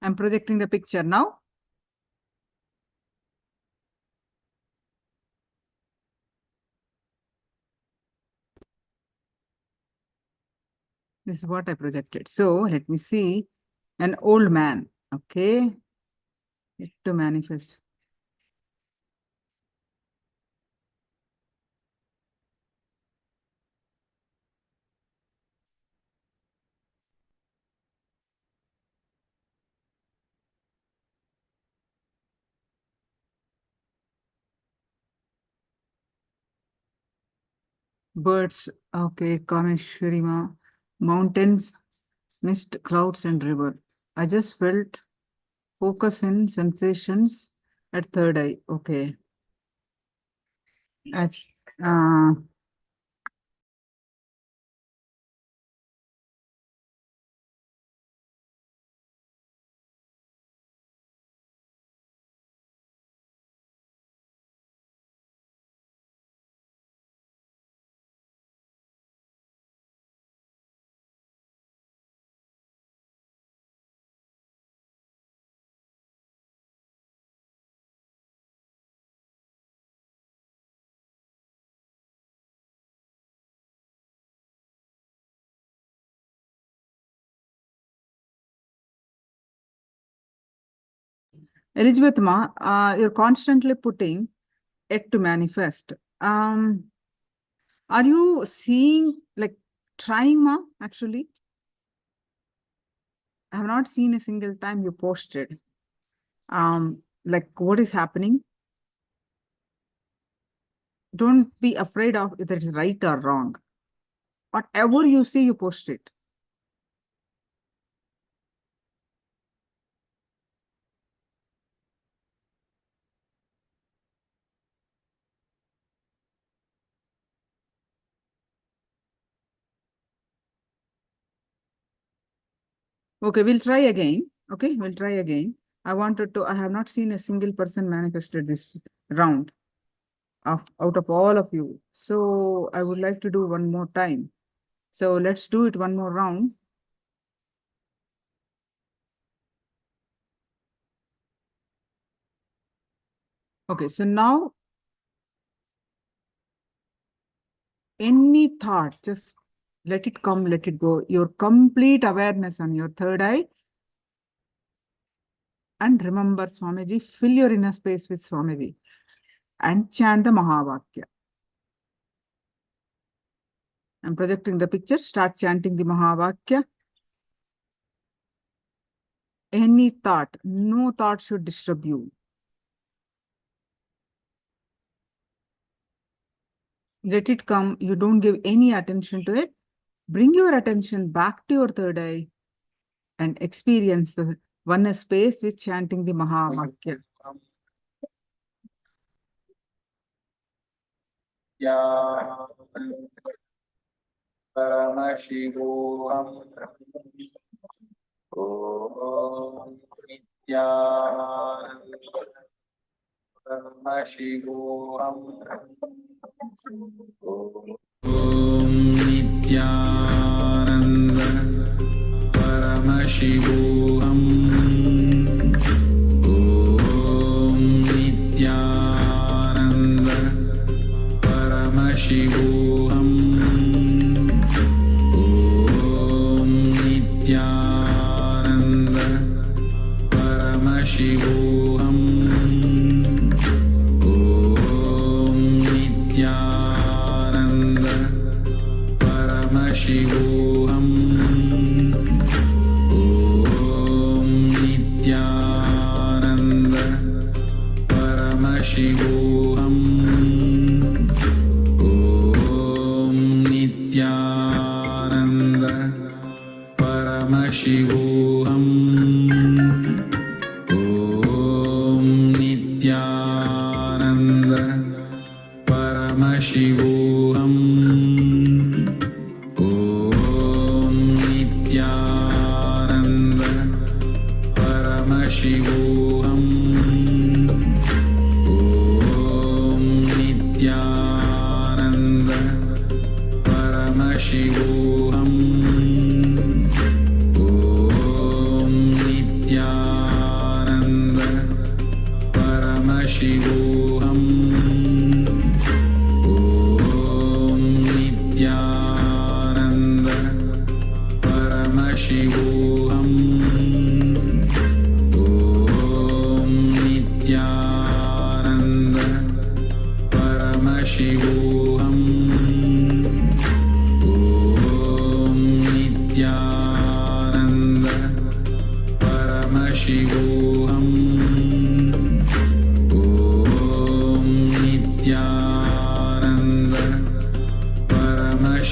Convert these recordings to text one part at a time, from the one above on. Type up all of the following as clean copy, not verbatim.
I'm projecting the picture now. This is what I projected. So let me see. An old man. Okay. Yet to manifest. Birds. Okay. Kameshwarima. Mountains, mist, clouds, and river. I just felt focus in sensations at third eye. Okay. At, Elizabeth Ma, you're constantly putting it to manifest. Are you seeing, like, trying, Ma, actually? I have not seen a single time you posted. Like, what is happening? Don't be afraid of if it is right or wrong. Whatever you see, you post it. Okay, we'll try again. Okay, we'll try again. I have not seen a single person manifested this round out of all of you. So I would like to do one more time. So let's do it one more round. Okay, so now any thought, just let it come, let it go. Your complete awareness on your third eye. And remember, Swamiji, fill your inner space with Swamiji and chant the Mahavakya. I'm projecting the picture. Start chanting the Mahavakya. Any thought, no thought should disturb you. Let it come. You don't give any attention to it. Bring your attention back to your third eye and experience the oneness space with chanting the Mahavakya. Paramashivoham Nithyananda Paramashivoham Nithyananda Paramashivoham Nithyananda Paramashivoham Nithyananda Paramashivoham Nithyananda Paramashivoham Nithyananda Paramashivoham Nithyananda Paramashivoham Nithyananda Paramashivoham Nithyananda Paramashivoham Nithyananda Paramashivoham Nithyananda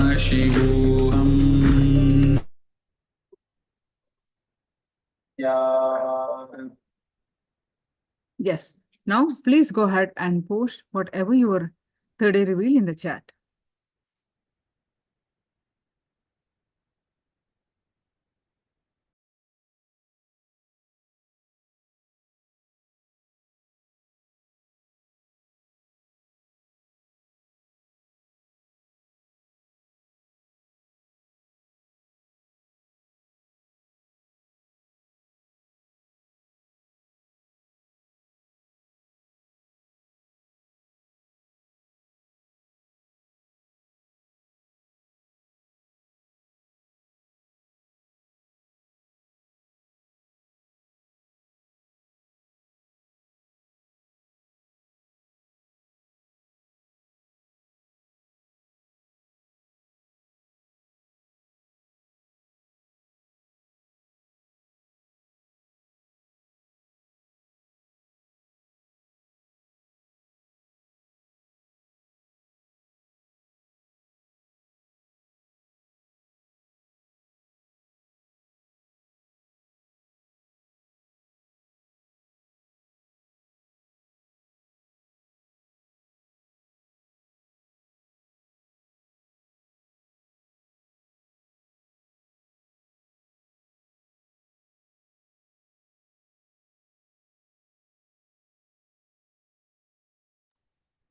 Paramashivoham. Yes. Now, please go ahead and post whatever your third eye reveal in the chat.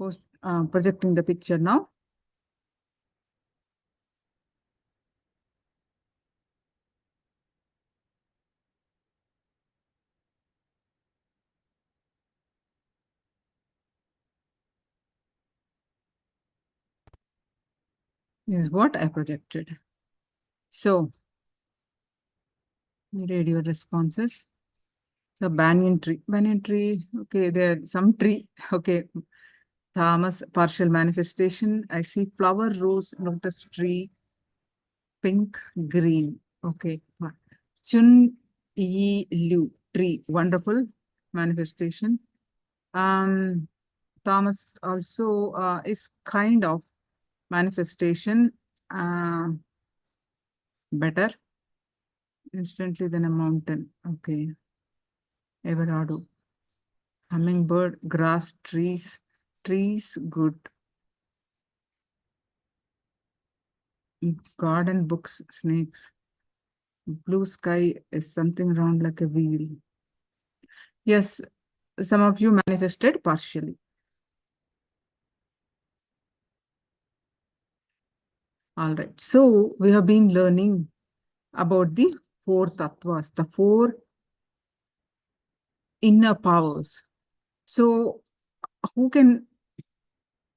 Post, projecting the picture now. Is what I projected. So, read your responses. So, banyan tree, okay, there's some tree, okay. Thomas, partial manifestation. I see flower, rose, lotus tree, pink, green, okay. Chun Yi Liu, tree, wonderful manifestation. Thomas also is kind of manifestation, better instantly than a mountain. Okay. Everardo. Hummingbird, grass, trees, good. Garden, books, snakes. Blue sky is something round like a wheel. Yes, some of you manifested partially. All right. So we have been learning about the four tattvas, the four inner powers. So who can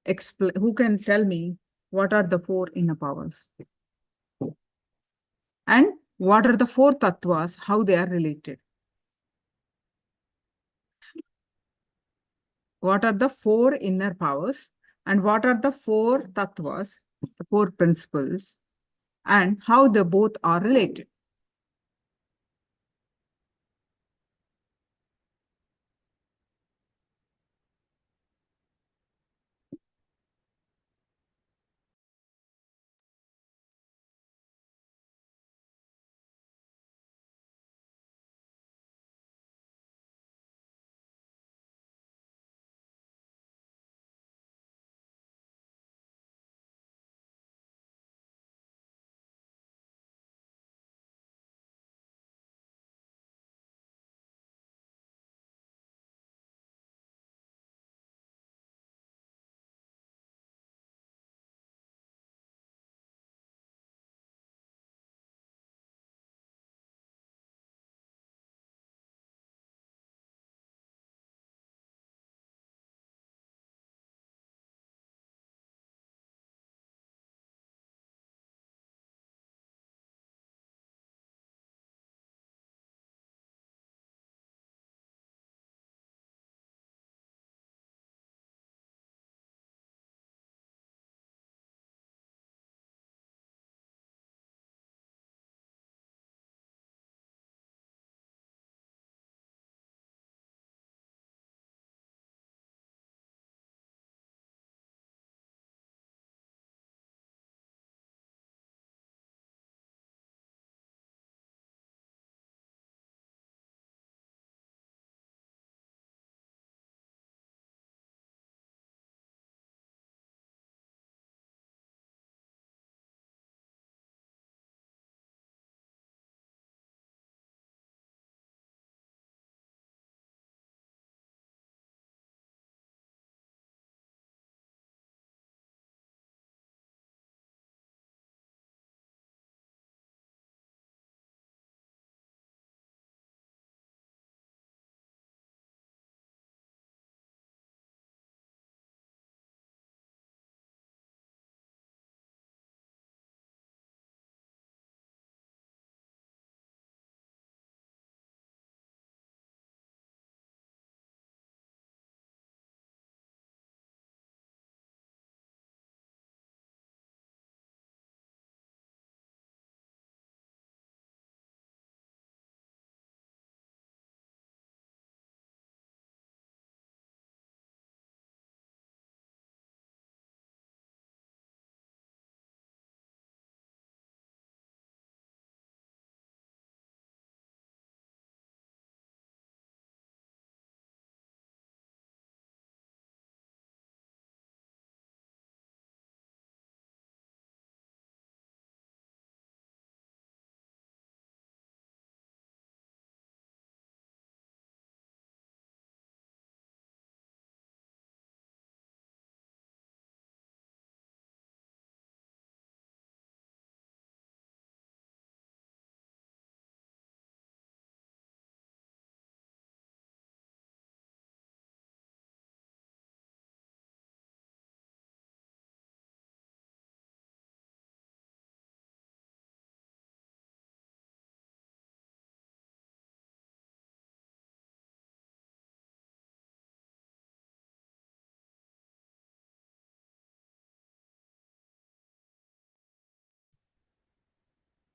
explain, who can tell me what are the four inner powers? And what are the four tattvas, how they are related? What are the four inner powers? And what are the four tattvas, the four principles, and how they both are related?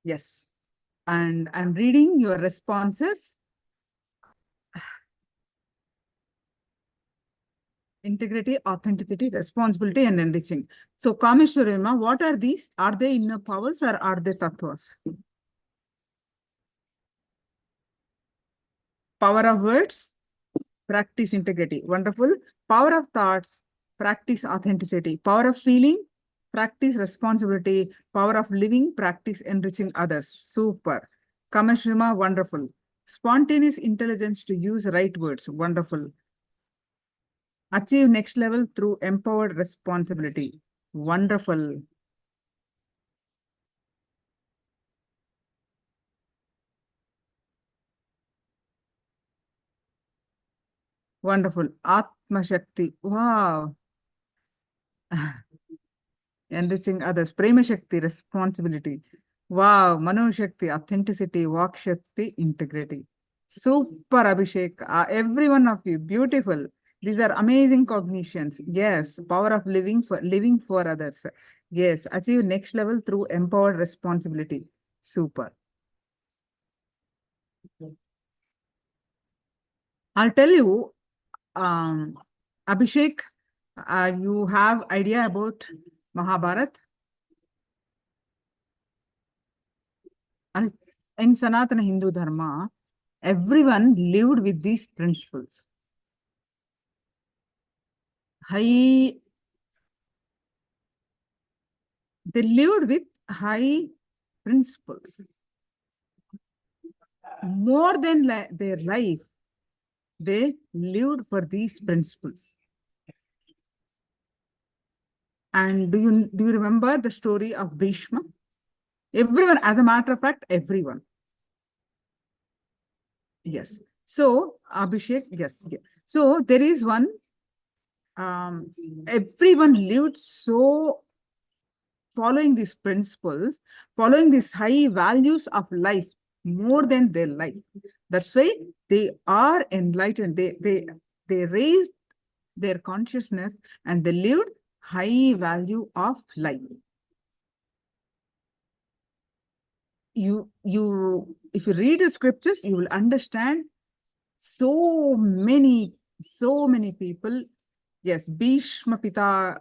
Yes. And I'm reading your responses. Integrity, authenticity, responsibility, and enriching. So, Kameshwarima, what are these? Are they inner powers or are they tattvas? Power of words, practice integrity. Wonderful. Power of thoughts, practice authenticity. Power of feeling, practice responsibility. Power of living, practice enriching others. Super. Kameshwarima, wonderful. Spontaneous intelligence to use right words. Wonderful. Achieve next level through empowered responsibility. Wonderful. Wonderful. Atma Shakti. Wow. Enriching others. Prema Shakti, responsibility. Wow. Mano Shakti, authenticity. Vak Shakti, integrity. Super, Abhishek. Every one of you, beautiful. These are amazing cognitions. Yes. Power of living for others. Yes. Achieve next level through empowered responsibility. Super. I'll tell you, Abhishek, you have idea about Mahabharata? And in Sanatana Hindu Dharma, everyone lived with these principles. They lived with high principles. More than their life, they lived for these principles. And do you remember the story of Bhishma? Everyone, as a matter of fact, everyone. Yes. So, Abhishek, yes. So, there is one, everyone lived so following these principles, following these high values of life more than their life. That's why they are enlightened. They raised their consciousness and they lived high value of life. If you read the scriptures, you will understand so many people. Yes, Bhishma Pita,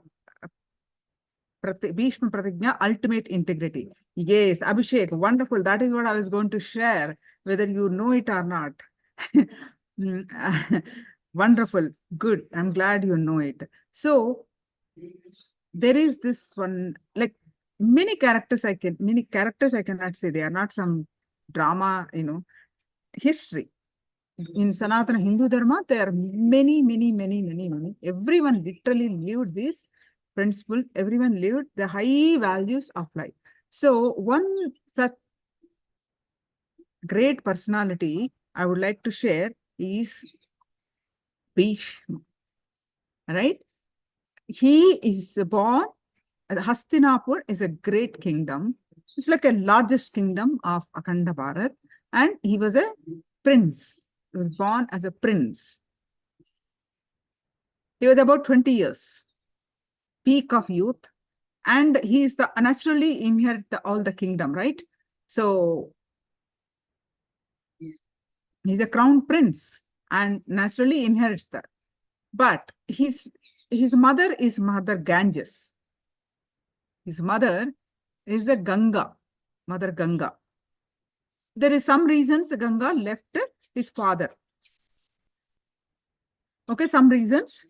Bhishma Pratigna, ultimate integrity. Yes, Abhishek, wonderful. That is what I was going to share, whether you know it or not. Wonderful. Good. I'm glad you know it. So there is this one, like many characters I cannot say. They are not some drama, history. In Sanatana Hindu Dharma, there are many. Everyone literally lived this principle. Everyone lived the high values of life. So one such great personality I would like to share is Bhishma, right? He is born, Hastinapur is a great kingdom. It's like a largest kingdom of Akhanda Bharat. And he was a prince. He was born as a prince. He was about 20 years, peak of youth. And he is naturally inherit all the kingdom, right? So he's a crown prince and naturally inherits that. But his mother is Mother Ganges. His mother is the Ganga, Mother Ganga. There is some reasons Ganga left his father. Okay, some reasons.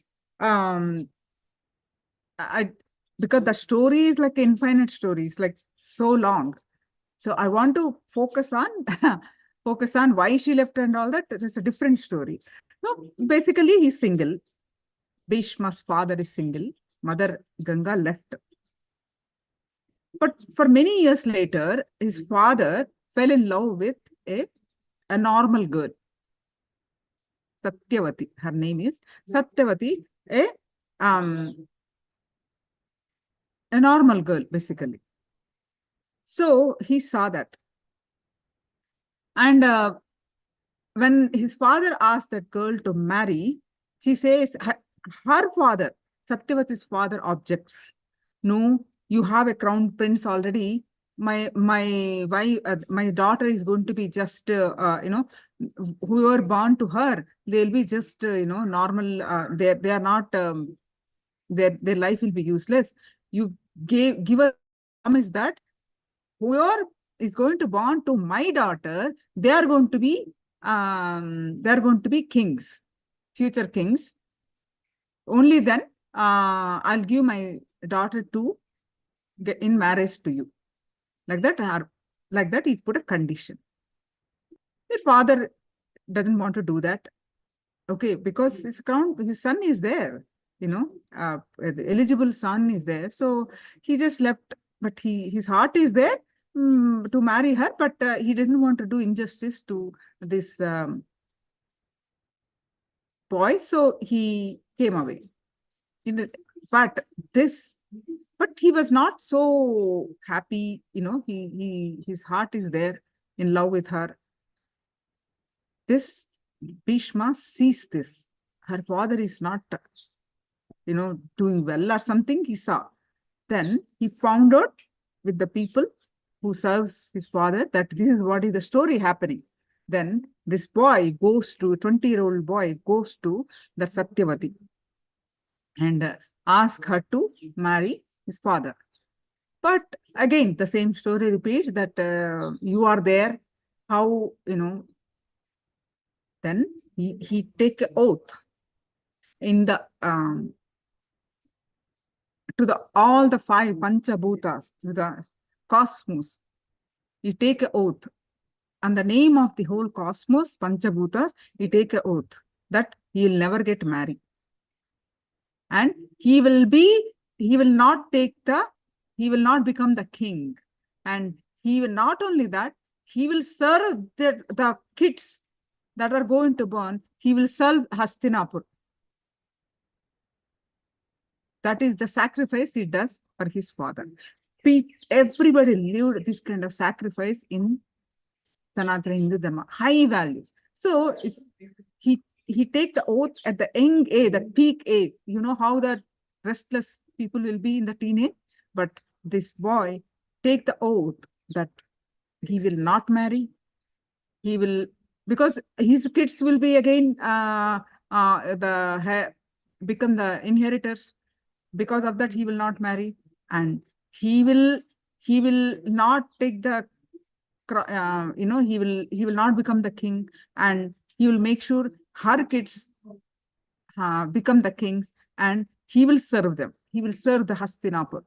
Because the story is like infinite stories, like so long. So I want to focus on why she left and all that. It's a different story. So basically, he's single. Bhishma's father is single. Mother Ganga left. But for many years later, his father fell in love with a normal girl. Satyavati. Her name is Satyavati, a normal girl, basically. So he saw that. And when his father asked that girl to marry, she says, her father, Satyavati's father, objects. No, you have a crown prince already. my wife, my daughter is going to be just who are born to her, they'll be just normal. They are not. Their life will be useless. You give us promise that whoever is going to born to my daughter, they are going to be kings, future kings. Only then I'll give my daughter to get in marriage to you. Like that, he put a condition. His father doesn't want to do that. Okay, because his son is there, the eligible son is there. So he just left, but his heart is there to marry her, but he doesn't want to do injustice to this boy. So he came away. But he was not so happy, his heart is there in love with her. This Bhishma sees this. Her father is not, doing well or something, he saw. Then he found out with the people who serves his father that this is what is the story happening. Then this boy goes to, 20-year-old boy goes to the Satyavati and ask her to marry his father. But again, the same story repeats that you are there, how, then he take an oath in the to the all the 5 Panchabhutas, to the cosmos. He take an oath. And the name of the whole cosmos, Panchabhutas, he take an oath that he will never get married. And he will not become the king. And he will not only that, he will serve the kids that are going to born, he will serve Hastinapur. That is the sacrifice he does for his father. Everybody lived this kind of sacrifice in Sanatana Hindu Dharma, high values. So he take the oath at the young age, the peak age. You know how the restless people will be in the teenage, but this boy take the oath that he will not marry. He will, because his kids will be again become the inheritors. Because of that, he will not marry, and he will not take the he will not become the king, and he will make sure her kids become the kings, and he will serve them. He will serve the Hastinapur.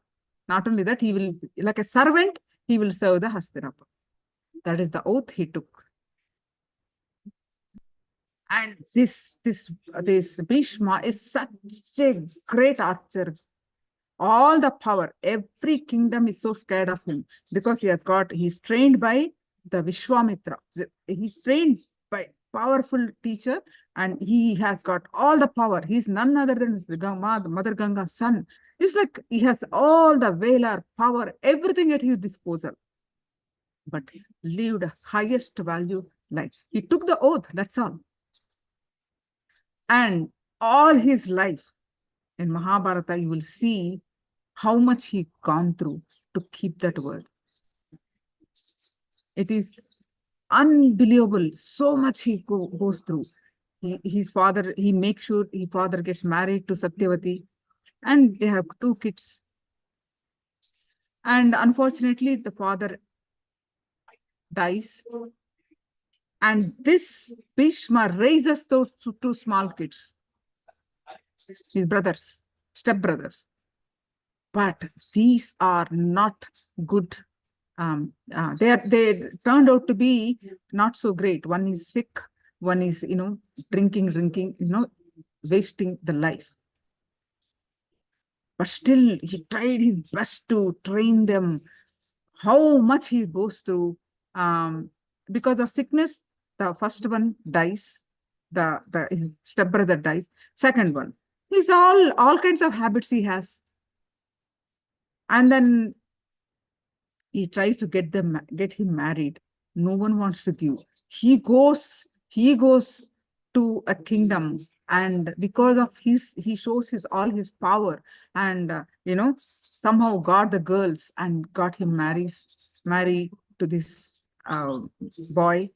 Not only that, he will, like a servant, he will serve the Hastinapur. That is the oath he took. And this Bhishma is such a great archer. All the power, every kingdom is so scared of him because he's trained by the Vishwamitra. He's trained by powerful teacher, and he has got all the power. He's none other than Mother Ganga's son. It's like he has all the valor, power, everything at his disposal. But lived highest value life. He took the oath, that's all. And all his life in Mahabharata, you will see how much he gone through to keep that word. It is unbelievable. So much he goes through. He makes sure his father gets married to Satyavati, and they have 2 kids. And unfortunately, the father dies. And this Bhishma raises those 2 small kids, his brothers, stepbrothers. But these are not good. They turned out to be not so great. One is sick, one is, drinking, wasting the life. But still, he tried his best to train them. How much he goes through. Because of sickness, the first one dies. His stepbrother dies. Second one, he's all kinds of habits he has. And then he tries to get him married. No one wants to give. He goes to to a kingdom, and because of he shows all his power, and somehow got the girls and got him marry to this boy,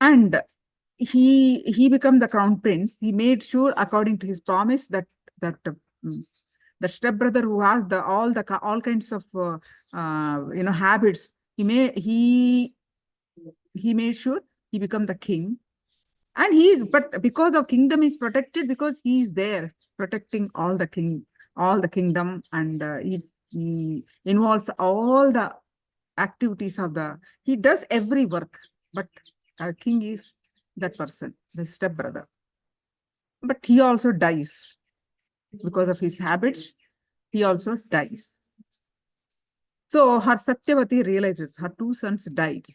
and he became the crown prince. He made sure, according to his promise, that the stepbrother who has all kinds of habits, he made sure he become the king. And but because of kingdom is protected, because he is there protecting all the kingdom, and he involves all the activities of he does every work, but king is that person, the stepbrother. But he also dies because of his habits. He also dies. So her Satyavati realizes her two sons died.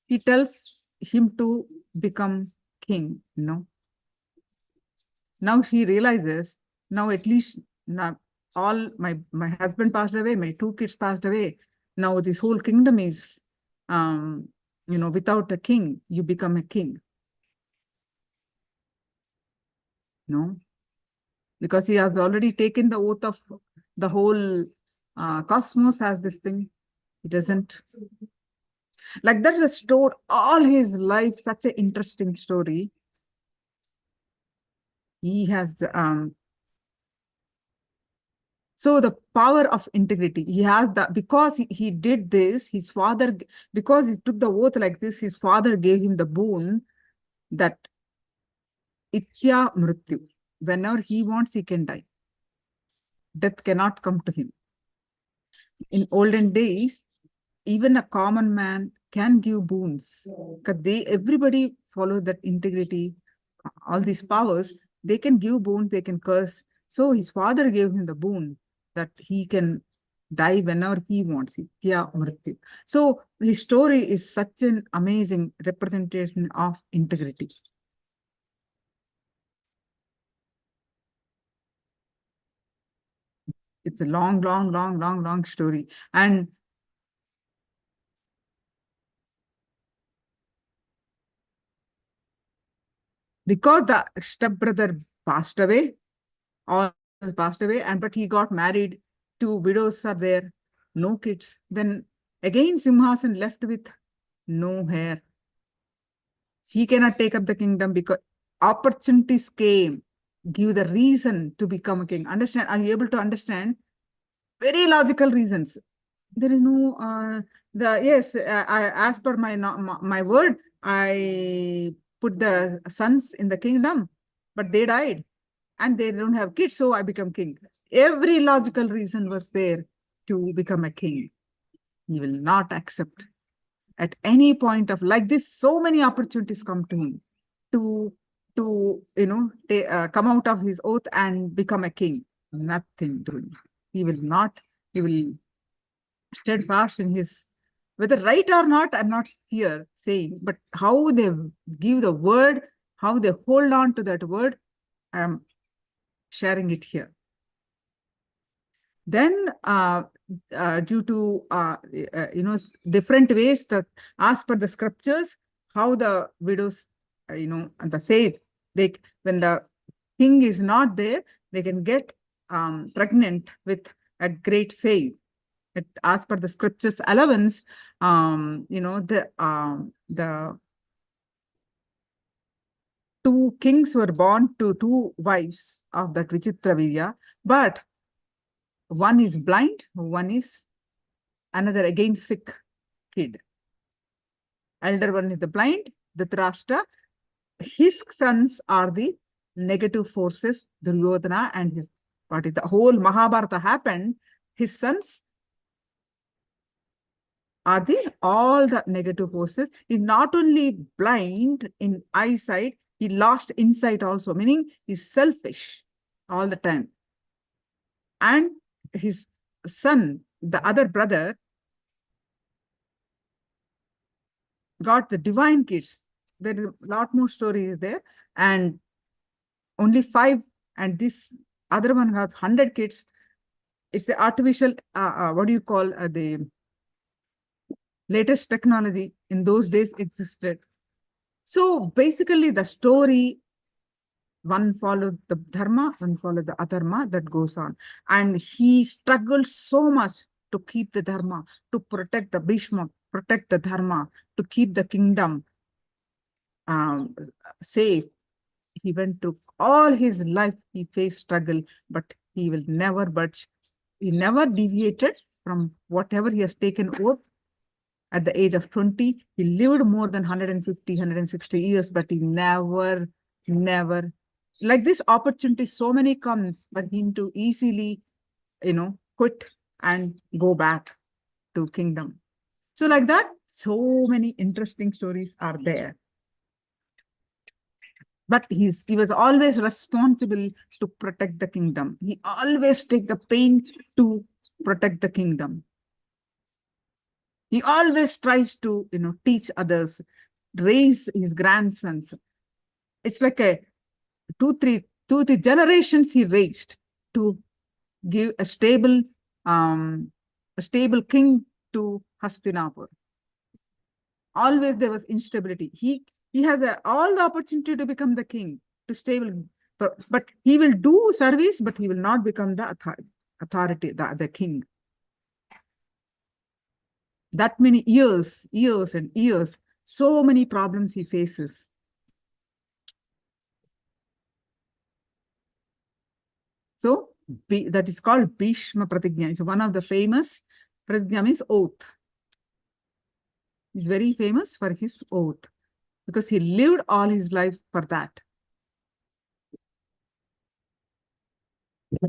He tells him to become king. Now she realizes, now at least now all my husband passed away, my two kids passed away. Now this whole kingdom is, without a king, you become a king. No, because he has already taken the oath of the whole cosmos as this thing. He doesn't. Like that's a story, all his life, such an interesting story. He has, so the power of integrity, he has that because he did this, his father, because he took the oath like this, his father gave him the boon that Itya Mrityu. Whenever he wants, he can die. Death cannot come to him. In olden days, even a common man can give boons, because everybody follows that integrity, all these powers. They can give boons, they can curse. So his father gave him the boon that he can die whenever he wants. Itya Mrityu. So his story is such an amazing representation of integrity. It's a long story. And because the stepbrother passed away, all passed away, but he got married, two widows are there, no kids. Then again Simhasan left with no heir. He cannot take up the kingdom because opportunities came, give the reason to become a king. Understand? Are you able to understand? Very logical reasons. There is no yes. As per my word, I put the sons in the kingdom, but they died, and they don't have kids, so I become king. Every logical reason was there to become a king. He will not accept at any point of like this. So many opportunities come to him to come out of his oath and become a king. Nothing doing. He will not. He will steadfast in his, whether right or not, I'm not here saying, but how they give the word, how they hold on to that word, I'm sharing it here. Then due to different ways, that as per the scriptures, how the widows and the sage, when the king is not there, they can get pregnant with a great sage. As per the scriptures allowance, the two kings were born to two wives of that Vichitravirya, but one is blind, one is another again sick kid. Elder one is the blind, Dhritarashtra. His sons are the negative forces, Duryodhana and his party. The whole Mahabharata happened. His sons are all the negative forces. He's not only blind in eyesight, he lost insight also, meaning he's selfish all the time. And his son, the other brother, got the divine kids. There is a lot more stories there, and only 5, and this other one has 100 kids. It's the artificial, what do you call the latest technology in those days existed. So basically the story, one followed the dharma, one followed the adharma, that goes on. And he struggled so much to keep the dharma, to protect the Bhishma, protect the dharma, to keep the kingdom safe. He went through all his life, he faced struggle, but he will never budge. He never deviated from whatever he has taken oath. At the age of 20, he lived more than 150, 160 years, but he never, like this opportunity, so many comes for him to easily, quit and go back to kingdom. So like that, so many interesting stories are there. But he was always responsible to protect the kingdom. He always take the pain to protect the kingdom. He always tries to, teach others, raise his grandsons. It's like two, three generations he raised to give a stable king to Hastinapur. Always there was instability. He has all the opportunity to become the king, to stable, but he will do service, but he will not become the authority, the king. That many years and years, so many problems he faces. So that is called Bhishma Pratigna. It's one of the famous. Pratigna means oath. He's very famous for his oath because he lived all his life for that.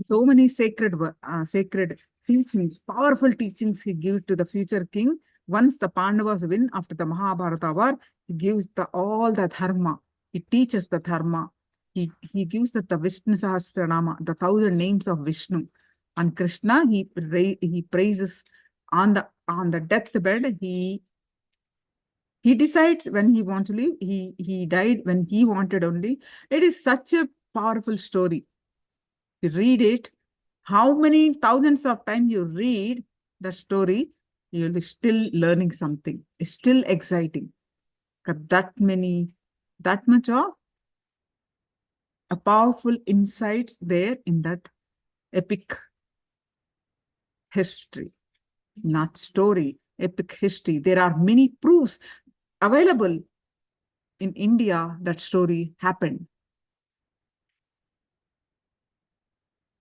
So many sacred teachings, powerful teachings he gives to the future king. Once the Pandavas win after the Mahabharata war, he gives all the dharma. He teaches the dharma. He gives the Vishnu Sahasranama, the 1,000 names of Vishnu. And Krishna, he praises on the deathbed. He decides when he wants to live. He died when he wanted only. It is such a powerful story. You read it, how many thousands of times you read the story, you'll be still learning something. It's still exciting. That much of a powerful insights there in that epic history, not story, epic history. There are many proofs available in India that story happened.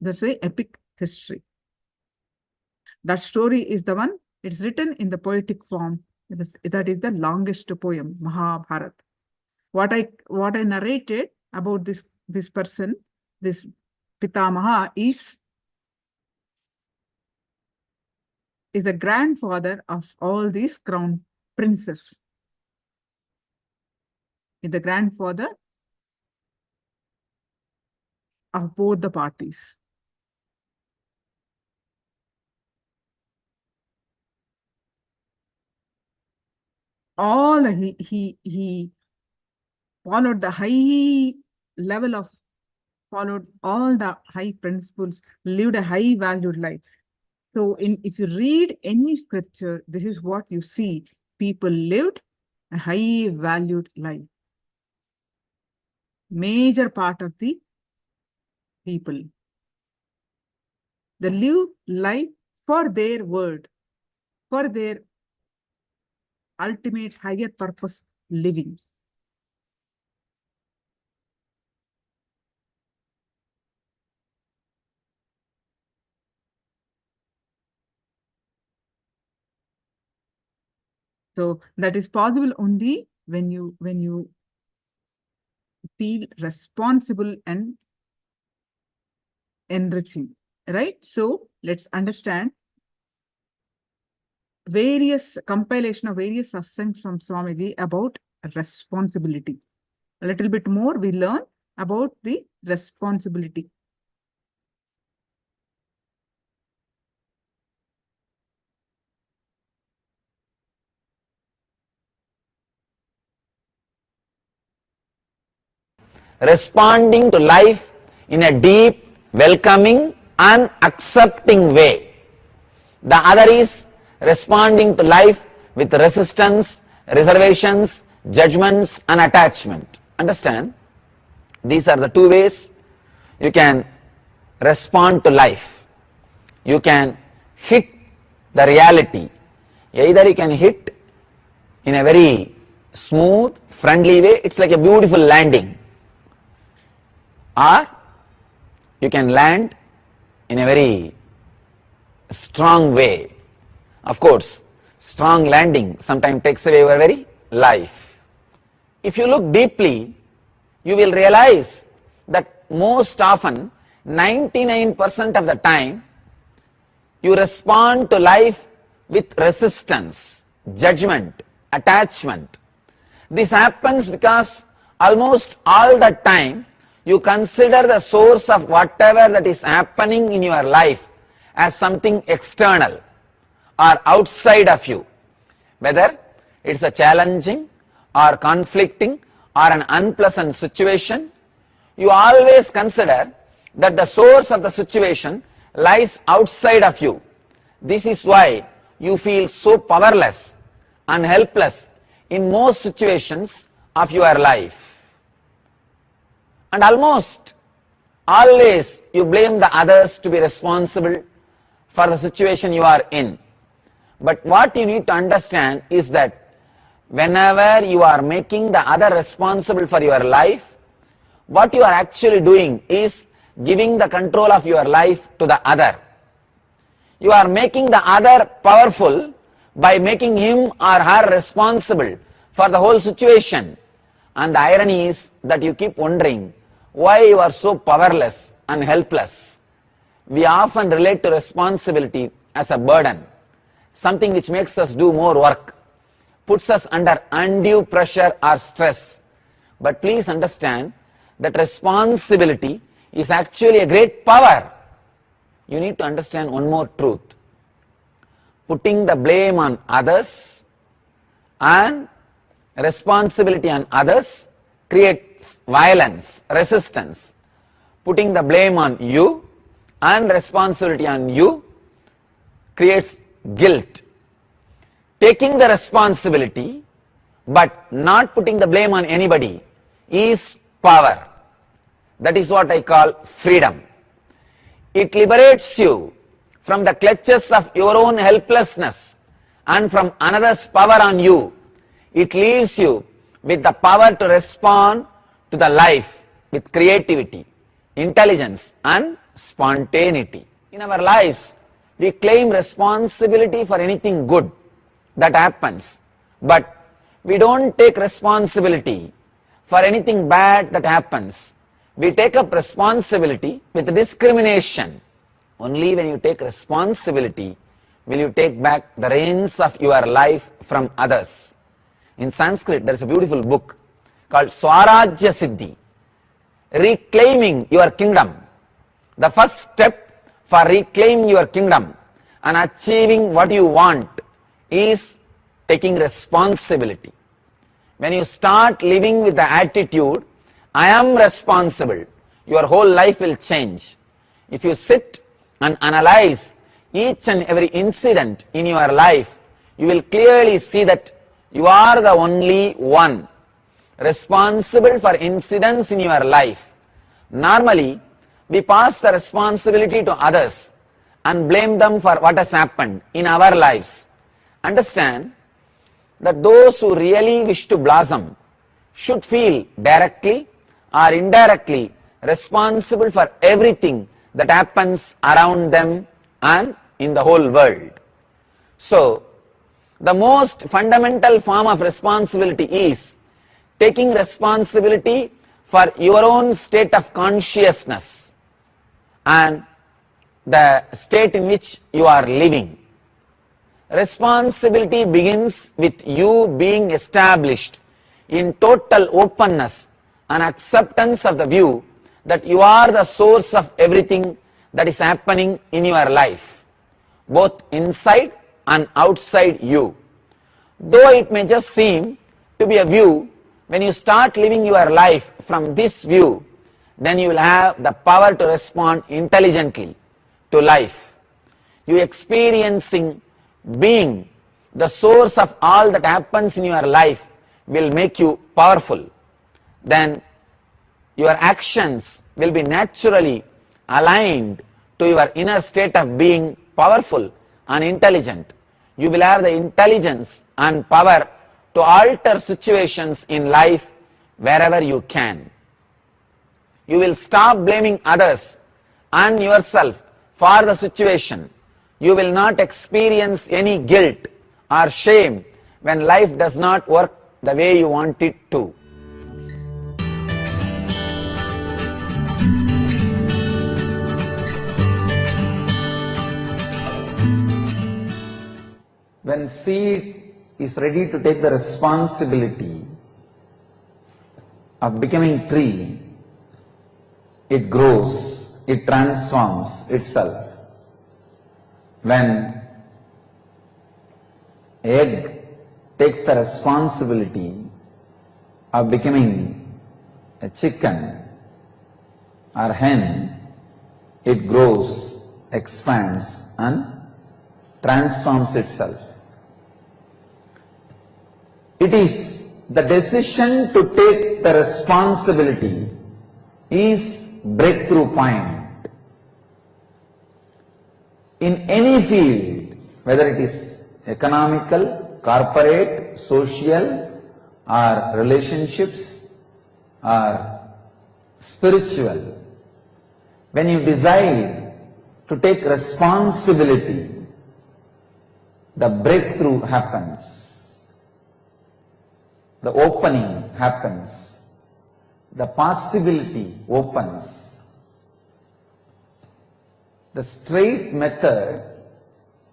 That's an epic history. That story is the one, it's written in the poetic form. That is the longest poem, Mahabharata. What I narrated about this person, this Pitamaha, is the grandfather of all these crown princes. Is the grandfather of both the parties. All he followed the high level of, followed all the high principles, lived a high valued life. So if you read any scripture, this is what you see. People lived a high valued life. Major part of the people. They live life for their word, for their ultimate higher purpose living. So that is possible only when you feel responsible and enriching, right? So let's understand compilation of various satsangs from Swamiji about responsibility. A little bit more we learn about the responsibility. Responding to life in a deep, welcoming and accepting way. The other is responding to life with resistance, reservations, judgments and attachment. Understand? These are the two ways you can respond to life. You can hit the reality. Either you can hit in a very smooth, friendly way, it's like a beautiful landing, or you can land in a very strong way. Of course, strong landing sometimes takes away your very life. If you look deeply, you will realize that most often, 99% of the time, you respond to life with resistance, judgment, attachment. This happens because almost all the time you consider the source of whatever that is happening in your life as something external or outside of you. Whether it's a challenging or conflicting or an unpleasant situation, you always consider that the source of the situation lies outside of you. This is why you feel so powerless and helpless in most situations of your life. And almost always you blame the others to be responsible for the situation you are in. But what you need to understand is that whenever you are making the other responsible for your life, what you are actually doing is giving the control of your life to the other. You are making the other powerful by making him or her responsible for the whole situation. And the irony is that you keep wondering why you are so powerless and helpless. We often relate to responsibility as a burden, something which makes us do more work, puts us under undue pressure or stress. But please understand that responsibility is actually a great power. You need to understand one more truth. Putting the blame on others and responsibility on others creates violence, resistance. Putting the blame on you and responsibility on you creates guilt. Taking the responsibility but not putting the blame on anybody is power. That is what I call freedom. It liberates you from the clutches of your own helplessness and from another's power on you. It leaves you with the power to respond to the life with creativity, intelligence and spontaneity. In our lives, we claim responsibility for anything good that happens, but we don't take responsibility for anything bad that happens. We take up responsibility with discrimination. Only when you take responsibility will you take back the reins of your life from others. In Sanskrit, there is a beautiful book called Swarajya Siddhi, reclaiming your kingdom. The first step for reclaiming your kingdom and achieving what you want is taking responsibility. When you start living with the attitude, I am responsible, your whole life will change. If you sit and analyze each and every incident in your life, you will clearly see that you are the only one responsible for incidents in your life. Normally, we pass the responsibility to others and blame them for what has happened in our lives. Understand that those who really wish to blossom should feel directly or indirectly responsible for everything that happens around them and in the whole world. So, the most fundamental form of responsibility is taking responsibility for your own state of consciousness and the state in which you are living. Responsibility begins with you being established in total openness and acceptance of the view that you are the source of everything that is happening in your life, both inside and outside you. Though it may just seem to be a view, when you start living your life from this view, then you will have the power to respond intelligently to life. You experiencing being the source of all that happens in your life will make you powerful, then your actions will be naturally aligned to your inner state of being powerful and intelligent. You will have the intelligence and power to alter situations in life wherever you can. You will stop blaming others and yourself for the situation. You will not experience any guilt or shame when life does not work the way you want it to. When seed is ready to take the responsibility of becoming tree, it grows, it transforms itself. When egg takes the responsibility of becoming a chicken or hen, it grows, expands and transforms itself. It is the decision to take the responsibility is breakthrough point. In any field, whether it is economical, corporate, social, or relationships, or spiritual, when you decide to take responsibility, the breakthrough happens, the opening happens, the possibility opens. The straight method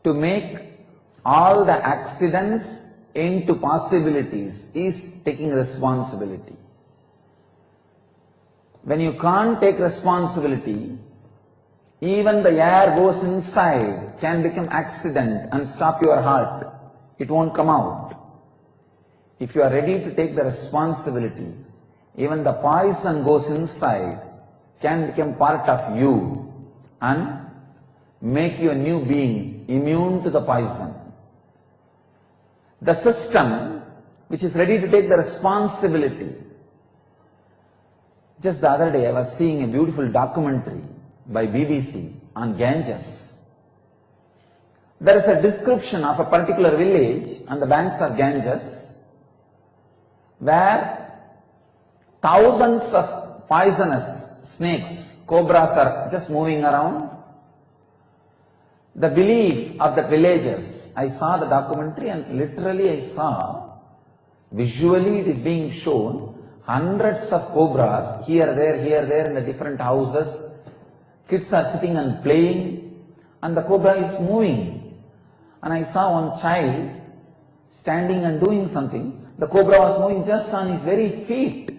to make all the accidents into possibilities is taking responsibility. When you can't take responsibility, even the air goes inside, can become accident and stop your heart. It won't come out. If you are ready to take the responsibility, even the poison goes inside, can become part of you and make you a new being, immune to the poison. The system which is ready to take the responsibility. Just the other day I was seeing a beautiful documentary by BBC on Ganges. There is a description of a particular village on the banks of Ganges where thousands of poisonous snakes, cobras are just moving around. The belief of the villagers, I saw the documentary and literally I saw, visually it is being shown, hundreds of cobras here, there in the different houses. Kids are sitting and playing and the cobra is moving. And I saw one child standing and doing something. The cobra was moving just on his very feet.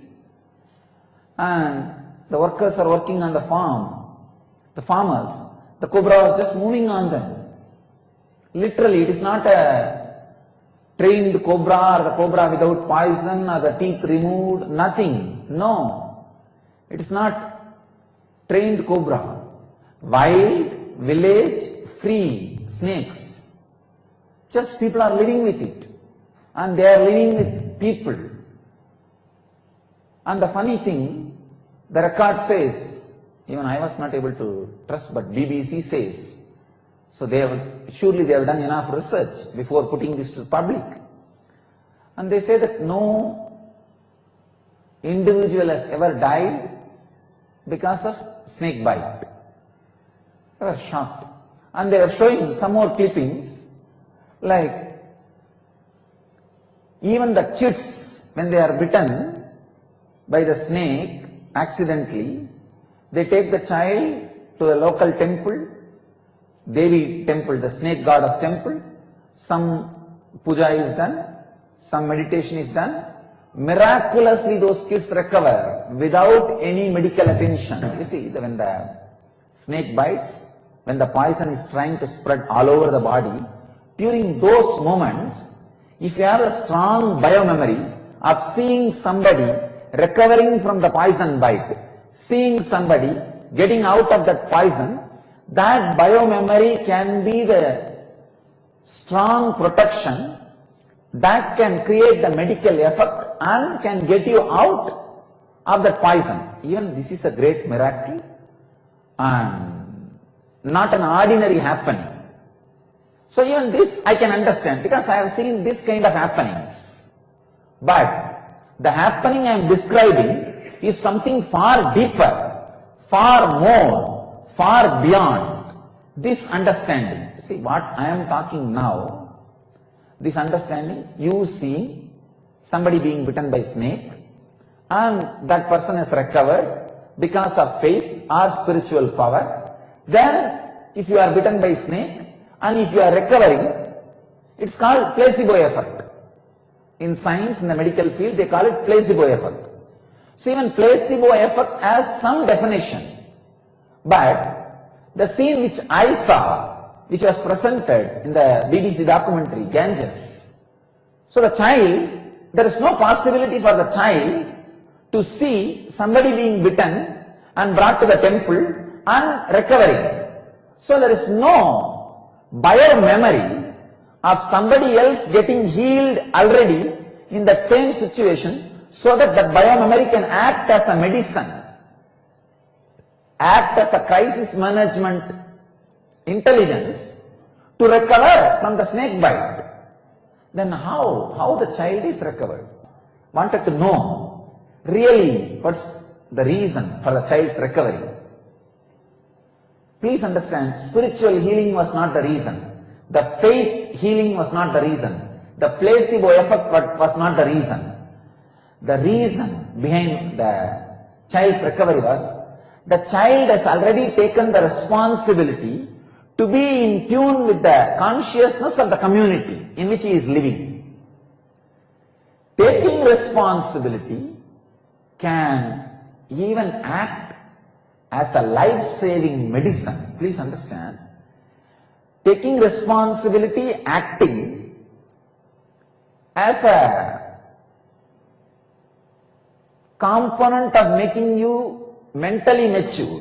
And the workers are working on the farm. The farmers, the cobra was just moving on them. Literally, it is not a trained cobra or the cobra without poison or the teeth removed, nothing. No, it is not trained cobra. Wild, village, free snakes. Just people are living with it. And they are living with people. And the funny thing, the record says, even I was not able to trust, but BBC says, so surely they have done enough research before putting this to the public. And they say that no individual has ever died because of snake bite. I was shocked. And they are showing some more clippings, like even the kids, when they are bitten by the snake accidentally, they take the child to a local temple, Devi temple, the snake goddess temple. Some puja is done, some meditation is done. Miraculously those kids recover without any medical attention. You see, when the snake bites, when the poison is trying to spread all over the body, during those moments, if you have a strong biomemory of seeing somebody recovering from the poison bite, seeing somebody getting out of that poison, that biomemory can be the strong protection that can create the medical effect and can get you out of that poison. Even this is a great miracle and not an ordinary happening. So even this I can understand because I have seen this kind of happenings. But the happening I am describing is something far deeper, far more, far beyond this understanding. See what I am talking now, this understanding, you see somebody being bitten by snake and that person has recovered because of faith or spiritual power. Then if you are bitten by snake and if you are recovering, it's called placebo effect. In science, in the medical field, they call it placebo effect. So even placebo effect has some definition. But the scene which I saw, which was presented in the BBC documentary, Ganges. So the child, there is no possibility for the child to see somebody being bitten and brought to the temple and recovering. So there is no bio-memory of somebody else getting healed already in that same situation, so that that bio-memory can act as a medicine, act as a crisis management intelligence to recover from the snake bite. Then how the child is recovered? Wanted to know really what's the reason for the child's recovery. Please understand, spiritual healing was not the reason. The faith healing was not the reason. The placebo effect was not the reason. The reason behind the child's recovery was the child has already taken the responsibility to be in tune with the consciousness of the community in which he is living. Taking responsibility can even act as a life-saving medicine. Please understand. Taking responsibility, acting as a component of making you mentally mature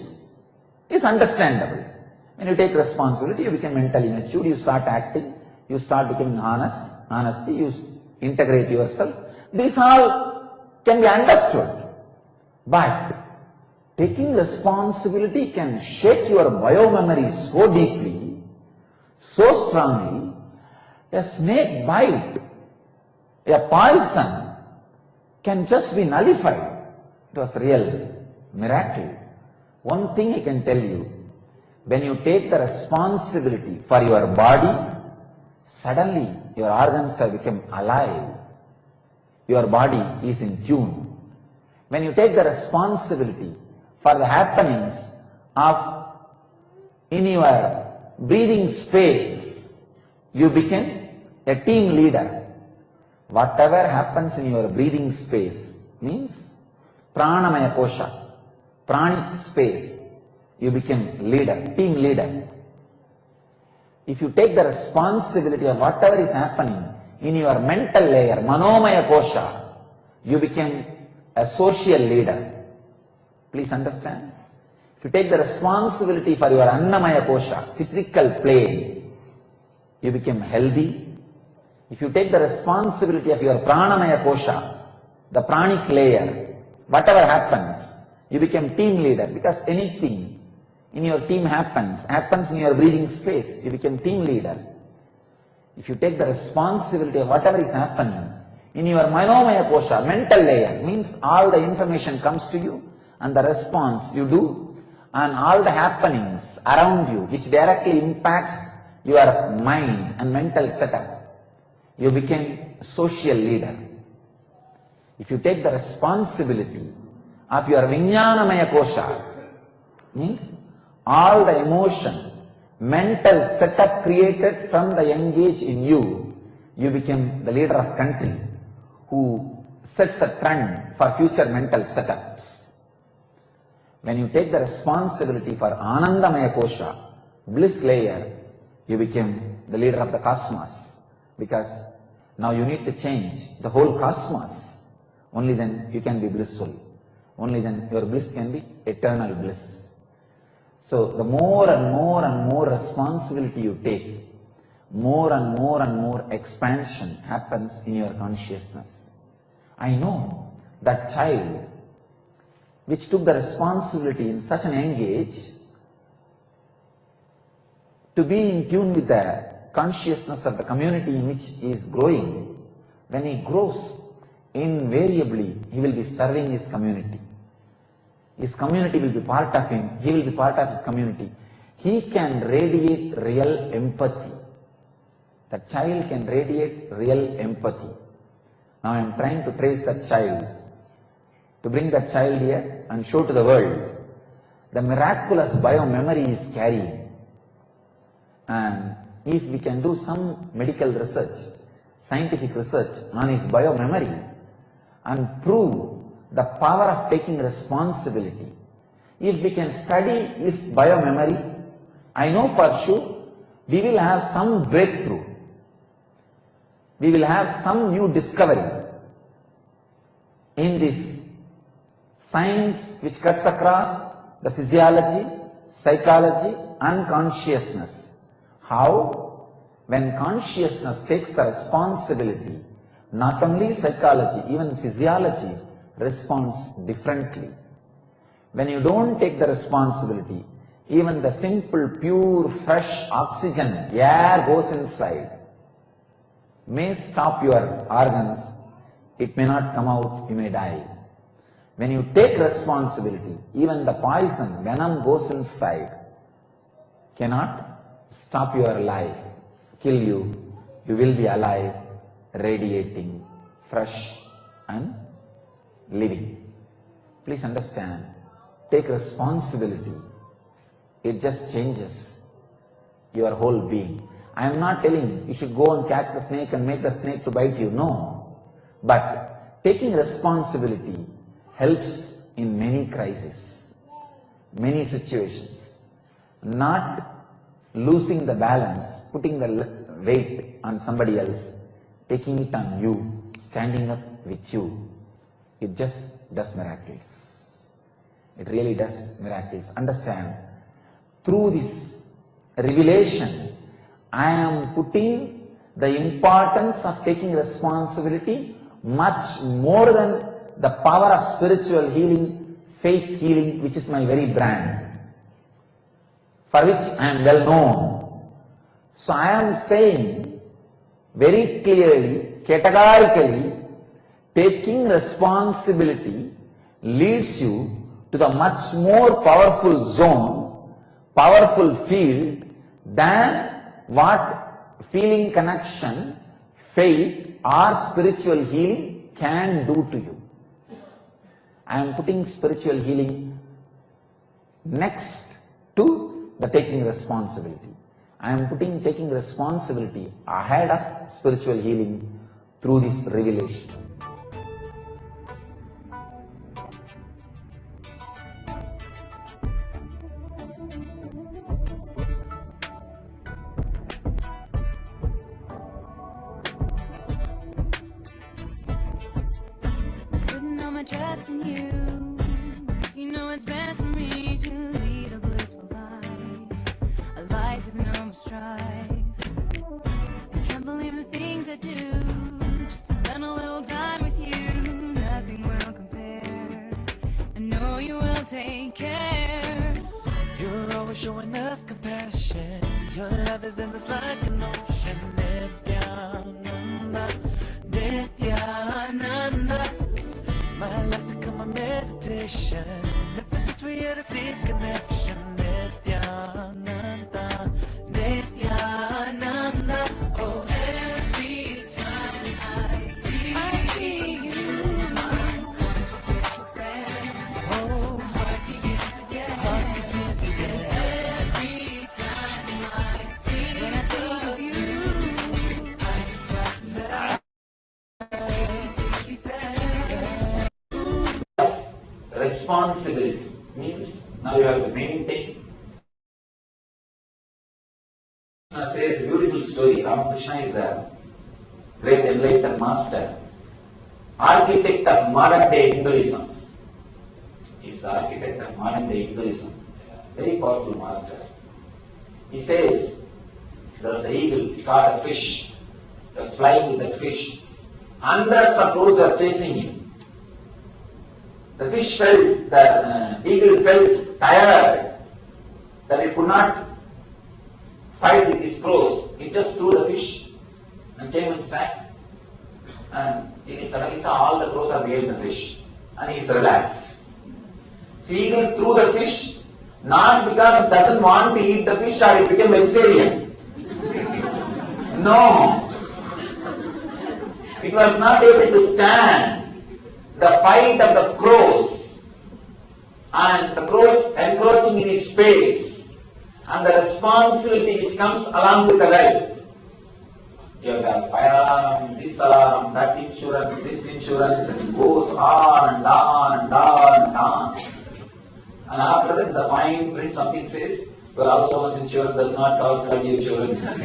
is understandable. When you take responsibility, you become mentally mature, you start acting, you start becoming honesty, you integrate yourself. These all can be understood. But taking responsibility can shake your bio-memory so deeply, so strongly. A snake bite, a poison can just be nullified. It was real miracle. One thing I can tell you, when you take the responsibility for your body, suddenly your organs have become alive. Your body is in tune. When you take the responsibility for the happenings of in your breathing space, you become a team leader. Whatever happens in your breathing space means pranamaya kosha, pranic space, you become leader, team leader. If you take the responsibility of whatever is happening in your mental layer, manomaya kosha, you become a social leader. Please understand. If you take the responsibility for your annamaya kosha, physical plane, you become healthy. If you take the responsibility of your pranamaya kosha, the pranic layer, whatever happens, you become team leader, because anything in your team happens in your breathing space, you become team leader. If you take the responsibility of whatever is happening in your manomaya kosha, mental layer, means all the information comes to you and the response you do, and all the happenings around you which directly impacts your mind and mental setup, you become a social leader. If you take the responsibility of your vijnanamaya kosha, means all the emotion, mental setup created from the young age in you, you become the leader of country who sets a trend for future mental setups. When you take the responsibility for Anandamaya Kosha, bliss layer, you become the leader of the cosmos, because now you need to change the whole cosmos. Only then you can be blissful. Only then your bliss can be eternal bliss. So the more and more responsibility you take, more and more and more expansion happens in your consciousness. I know that child which took the responsibility in such an young age to be in tune with the consciousness of the community in which he is growing. When he grows, invariably he will be serving his community. His community will be part of him, he will be part of his community. He can radiate real empathy. The child can radiate real empathy. Now I am trying to trace that child, to bring that child here and show to the world the miraculous bio-memory he is carrying. And if we can do some medical research, scientific research on his bio-memory and prove the power of taking responsibility, if we can study his bio-memory, I know for sure we will have some breakthrough. We will have some new discovery in this science which cuts across the physiology, psychology and consciousness. How? When consciousness takes the responsibility, not only psychology, even physiology responds differently. When you don't take the responsibility, even the simple, pure, fresh oxygen, air goes inside, may stop your organs, it may not come out, you may die. When you take responsibility, even the poison, venom goes inside, cannot stop your life, kill you, you will be alive, radiating, fresh and living. Please understand, take responsibility, it just changes your whole being. I am not telling you should go and catch the snake and make the snake to bite you, no. But taking responsibility helps in many crises, many situations. Not losing the balance, putting the weight on somebody else, taking it on you, standing up with you, it just does miracles. It really does miracles. Understand, through this revelation, I am putting the importance of taking responsibility much more than the power of spiritual healing, faith healing, which is my very brand, for which I am well known. So I am saying very clearly, categorically, taking responsibility leads you to the much more powerful zone, powerful field than what feeling connection, faith or spiritual healing can do to you. I am putting spiritual healing next to the taking responsibility. I am putting taking responsibility ahead of spiritual healing through this revelation. Trust in you, 'cause you know it's best for me to lead a blissful life, a life with no more strife. I can't believe the things I do, just to spend a little time with you, nothing will compare. I know you will take care. You're always showing us compassion, your love is endless like an ocean. Nithyananda, Nithyananda, my life's become a meditation. Ever since we had a deep connection, Nithyananda, Nithyananda. Oh, every time I see you, my consciousness expands. Oh, heart begins again. Every time I think of you, I just got to let to be fair. Responsibility means now you have to maintain. Krishna says a beautiful story. Ramakrishna is the great enlightened master, architect of modern day Hinduism. He is the architect of modern day Hinduism. Very powerful master. He says, There was an eagle which caught a fish. He was flying with that fish. Hundreds of crows were chasing him. The eagle felt tired that it could not fight with his crows. It just threw the fish and came and sat. And he suddenly saw all the crows are behind the fish. And he is relaxed. So eagle threw the fish, not because it doesn't want to eat the fish or it became vegetarian. No. It was not able to stand the fight of the crows and the crows encroaching in his space and the responsibility which comes along with the wealth. You have fire alarm, this alarm, that insurance, this insurance, and it goes on and on and on and on. And after that, the fine print something says, your household insurance does not cover flood insurance.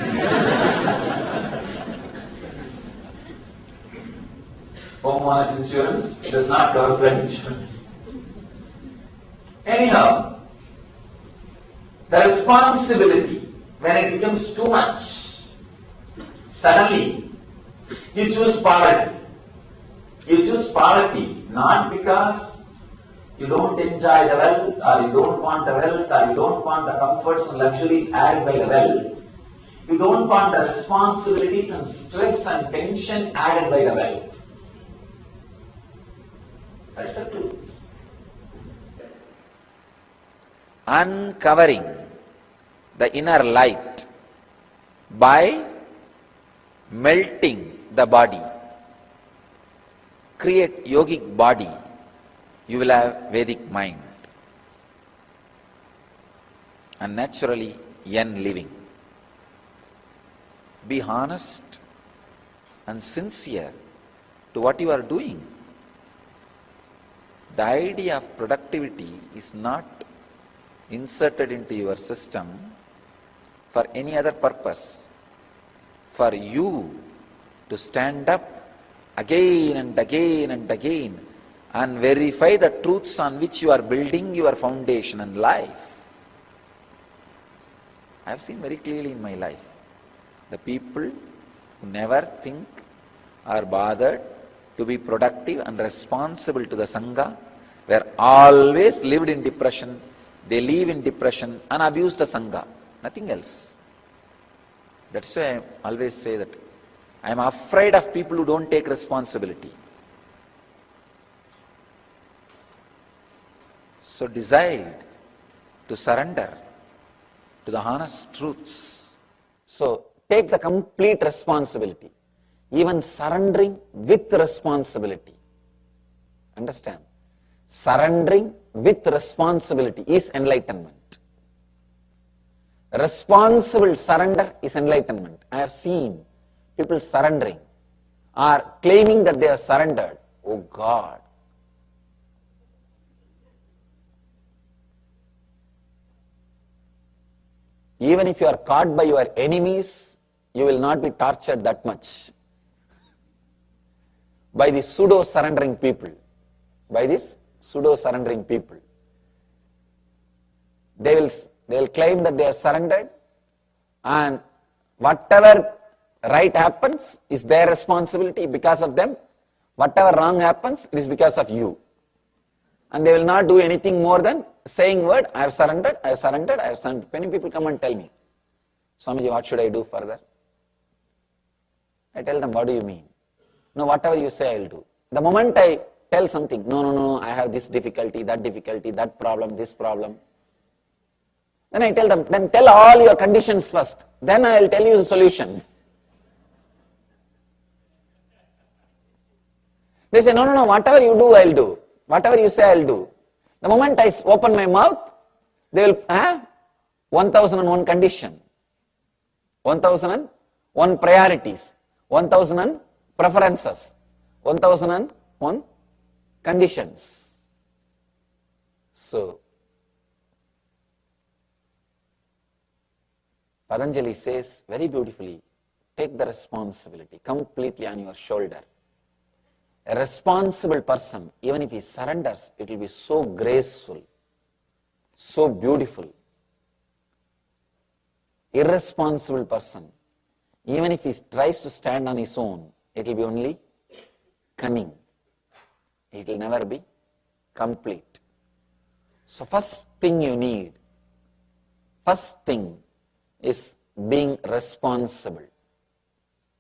Homeowners insurance does not cover flood insurance. Anyhow, the responsibility, when it becomes too much, suddenly you choose poverty. You choose poverty not because you don't enjoy the wealth, or you don't want the wealth, or you don't want the comforts and luxuries added by the wealth. You don't want the responsibilities and stress and tension added by the wealth. That's the truth. Uncovering the inner light by melting the body, create yogic body, you will have Vedic mind and naturally yen living. Be honest and sincere to what you are doing. The idea of productivity is not inserted into your system for any other purpose. For you to stand up again and again and again and verify the truths on which you are building your foundation and life. I have seen very clearly in my life, the people who never think or bothered to be productive and responsible to the Sangha were always lived in depression. They live in depression and abuse the Sangha, nothing else. That's why I always say that I am afraid of people who don't take responsibility. So decide to surrender to the honest truths. So take the complete responsibility, even surrendering with responsibility. Understand? Surrendering with responsibility is enlightenment. Responsible surrender is enlightenment. I have seen people surrendering or claiming that they are surrendered. Oh God. Even if you are caught by your enemies, you will not be tortured that much by the pseudo-surrendering people. By this pseudo-surrendering people. They will claim that they are surrendered, and whatever right happens is their responsibility because of them. Whatever wrong happens, it is because of you. And they will not do anything more than saying word, I have surrendered, I have surrendered, I have surrendered. Many people come and tell me, Swamiji, what should I do further? I tell them, what do you mean? No, whatever you say, I will do. The moment I tell something, no, I have this difficulty, that problem, this problem. Then I tell them, then tell all your conditions first. Then I will tell you the solution. They say, no, whatever you do, I will do. Whatever you say, I will do. The moment I open my mouth, they will, 1001 condition, 1001 priorities, 1001 preferences, 1001 conditions. So, Patanjali says very beautifully, take the responsibility completely on your shoulder. A responsible person, even if he surrenders, it will be so graceful, so beautiful. irresponsible person, even if he tries to stand on his own, it will be only cunning. It will never be complete. So first thing you need, first thing is being responsible.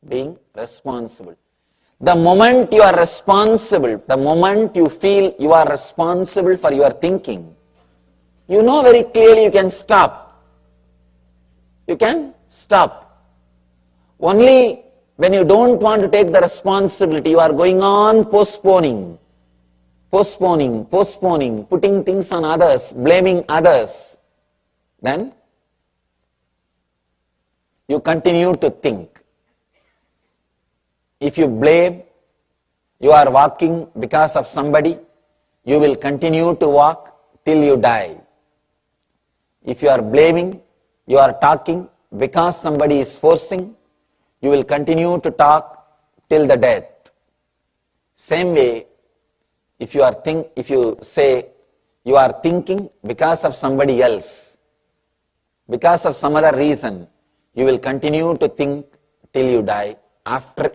Being responsible. The moment you are responsible, the moment you feel you are responsible for your thinking, you know very clearly you can stop. You can stop. Only when you don't want to take the responsibility, you are going on postponing, putting things on others, blaming others, then you continue to think. If you blame, you are walking because of somebody, you will continue to walk till you die. If you are blaming, you are talking because somebody is forcing, you will continue to talk till the death. Same way, if you say you are thinking because of somebody else, because of some other reason, you will continue to think till you die,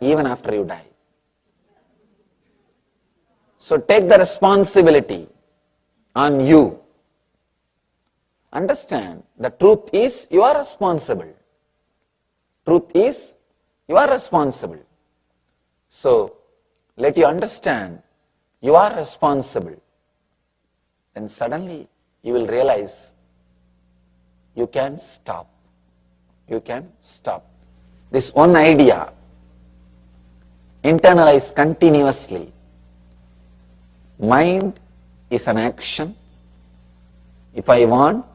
even after you die. So take the responsibility on you. Understand, the truth is you are responsible. Truth is you are responsible. So let you understand you are responsible. Then suddenly you will realize you can stop. You can stop. This one idea, internalize continuously. Mind is an action. If I want,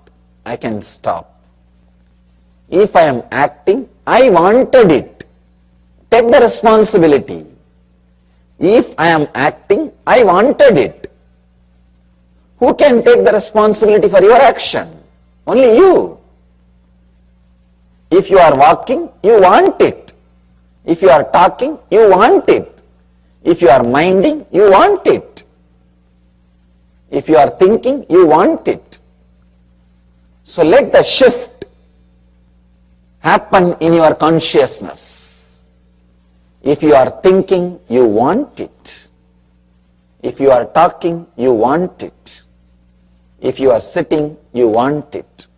I can stop. If I am acting, I wanted it. Take the responsibility. If I am acting, I wanted it. Who can take the responsibility for your action? Only you. If you are walking, you want it. If you are talking, you want it. If you are minding, you want it. If you are thinking, you want it. So let the shift happen in your consciousness. If you are thinking, you want it. If you are talking, you want it. If you are sitting, you want it.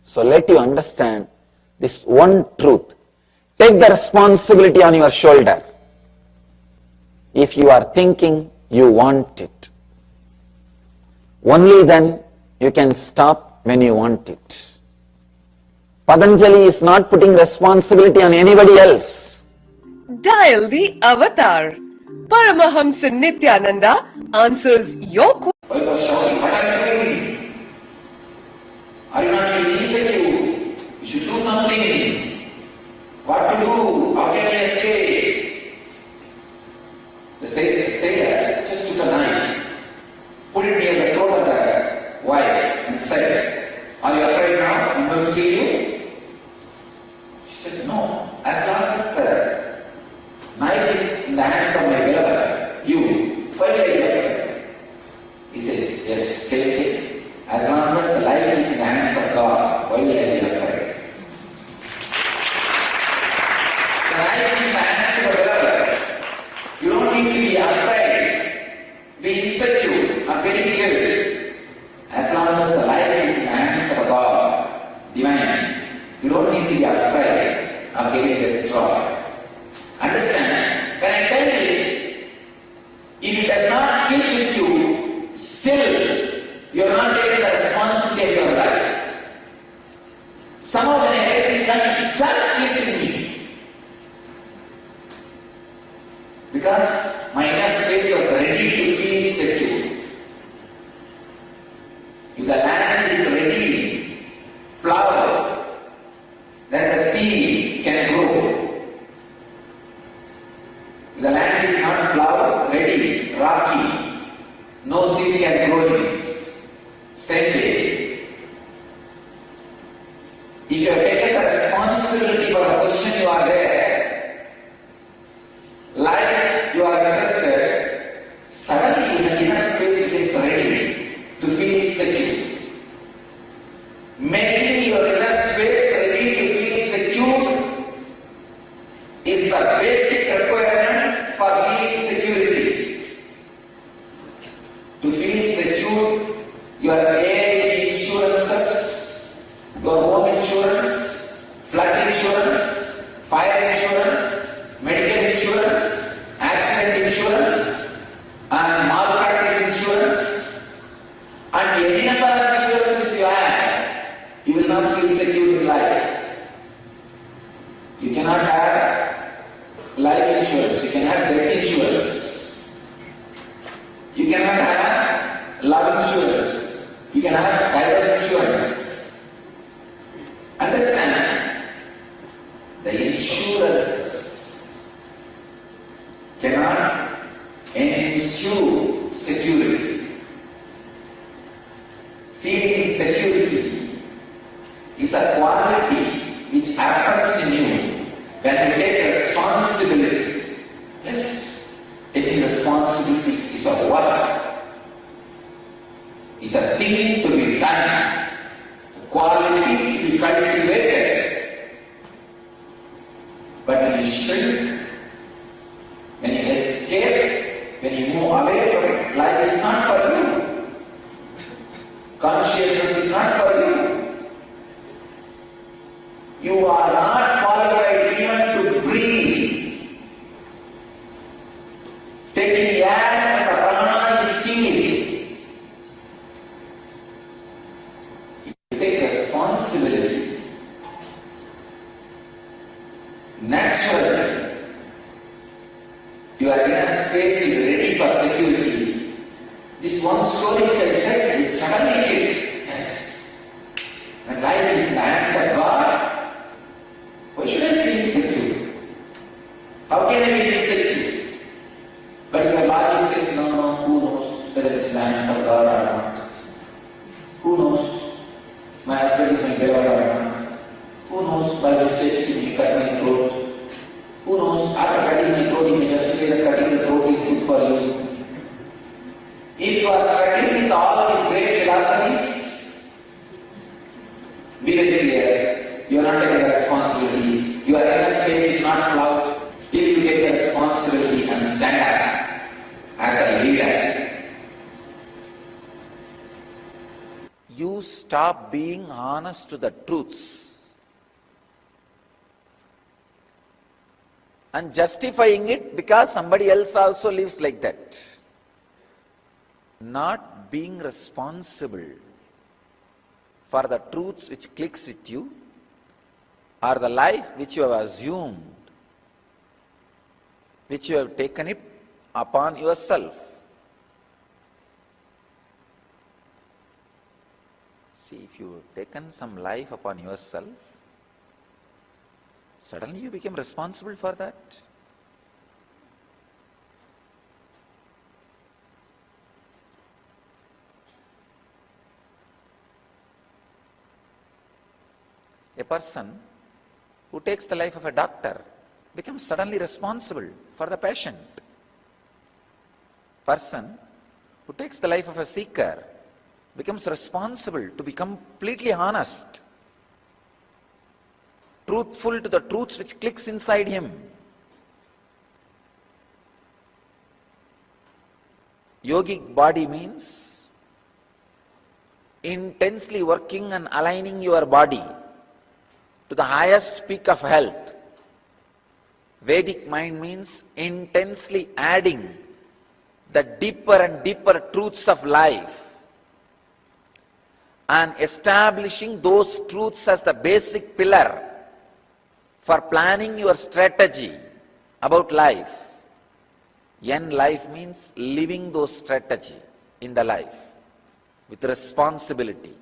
So let you understand this one truth. Take the responsibility on your shoulder. If you are thinking, you want it. Only then you can stop when you want it. Patanjali is not putting responsibility on anybody else. Dial the avatar. Paramahamsa Nithyananda answers your question. Why you are shouting? What are you doing? Are you not feeling insecure? You should do something. What to do? How can we escape? The sailor just took a knife, put it near the throat of the wife and said, "Are you afraid now? I'm going to kill you?" She said, "No. As long as the knife is in the hands of my beloved, you, why will I be afraid?" He says, "Yes, say, as long as the life is in the hands of God, why will I be afraid?" The life is in the hands of the beloved. You don't need to be afraid, be insecure, of getting killed. As long as the life is in the hands of God, divine, you don't need to be afraid of getting destroyed. Understand? When I tell this, if it does not click with you, still you are not taking the responsibility of your life. Somehow when I read this line, it just clicked in me. Because my inner space was ready to feel secure. If the land is ready, plowed, then the seed can grow. If the land is not plowed, ready, rocky, no seed can grow in it. Same way. If you have taken the responsibility for the position you are there, like you are interested, suddenly the inner space becomes ready to feel secure. Making your inner space ready to fire insurance, medical insurance, accident insurance, and malpractice insurance, and any number of insurances you have, you will not feel secure in life. You cannot have life insurance, you can have death insurance. You cannot have love insurance, you can have divorce insurance. Understand? The insurances cannot ensure security. Feeling security is a quality which happens in you when you take responsibility. Yes, taking responsibility is a work, is a thing to be done, a quality to be cultivated. But when you shrink, when you escape, when you move away from it, life is not for you. Consciousness is not for you. You are not qualified even to breathe. Taking air from the prana is stealing. If you take responsibility, naturally, your inner space is ready for security. This one story which I said will suddenly hit. Yes. When life is in the hands of God, why should I be insecure? How can I be insecure? But your logic says, no, who knows whether it's in the hands of God or not? Who knows? My husband is my beloved or not? Who knows? By mistake he may cut my throat. Who knows? After cutting my throat, he may justify that cutting the throat is good for you. If you are struggling with all these great philosophies, be very clear, you are not taking the responsibility. Your inner space is not plowed till you take the responsibility and stand up as a leader. You stop being honest to the truths and justifying it because somebody else also lives like that. Not being responsible for the truths which clicks with you or the life which you have assumed, which you have taken it upon yourself. See, if you have taken some life upon yourself, suddenly you become responsible for that. A person who takes the life of a doctor becomes suddenly responsible for the patient. Person who takes the life of a seeker becomes responsible to be completely honest, truthful to the truths which clicks inside him. Yogic body means intensely working and aligning your body to the highest peak of health. Vedic mind means intensely adding the deeper and deeper truths of life and establishing those truths as the basic pillar for planning your strategy about life. Yen life means living those strategy in the life with responsibility.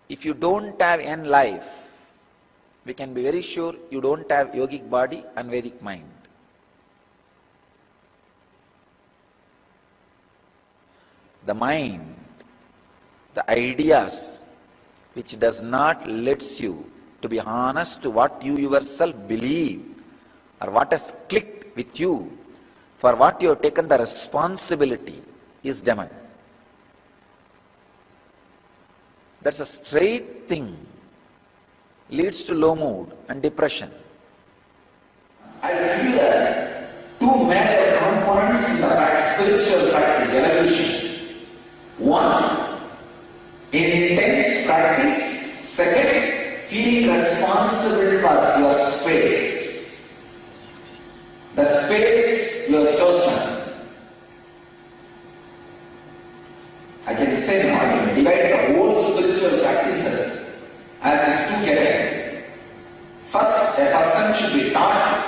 If you don't have N life, we can be very sure you don't have yogic body and Vedic mind. The mind, the ideas, which does not let you to be honest to what you yourself believe or what has clicked with you, for what you have taken the responsibility, is demon. That's a straight thing, leads to low mood and depression. I will give you the two major components in the spiritual practice evolution. One, intense practice. Second, feeling responsible for your space. The space you have chosen. I can say now, I can divide the whole spiritual practices as these two categories. First, a person should be taught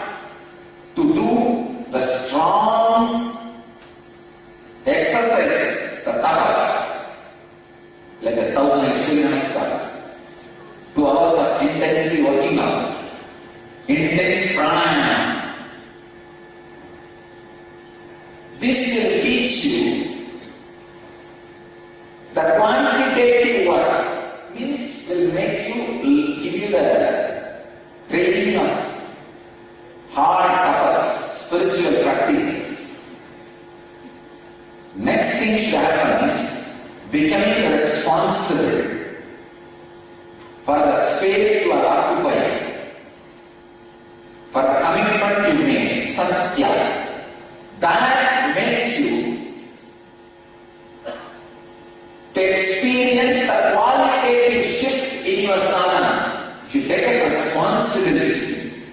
to do the strong exercises, the tapas, like 1,000 experiments, 2 hours of intensely working out, intense pranayama. This will teach you the quantitative work, means will make you, give you the training of hard tapas, spiritual practices. Next thing should happen is becoming responsible for the space you are occupying, for the commitment you made, satya. That makes you to experience the qualitative shift in your sadhana. If you take a responsibility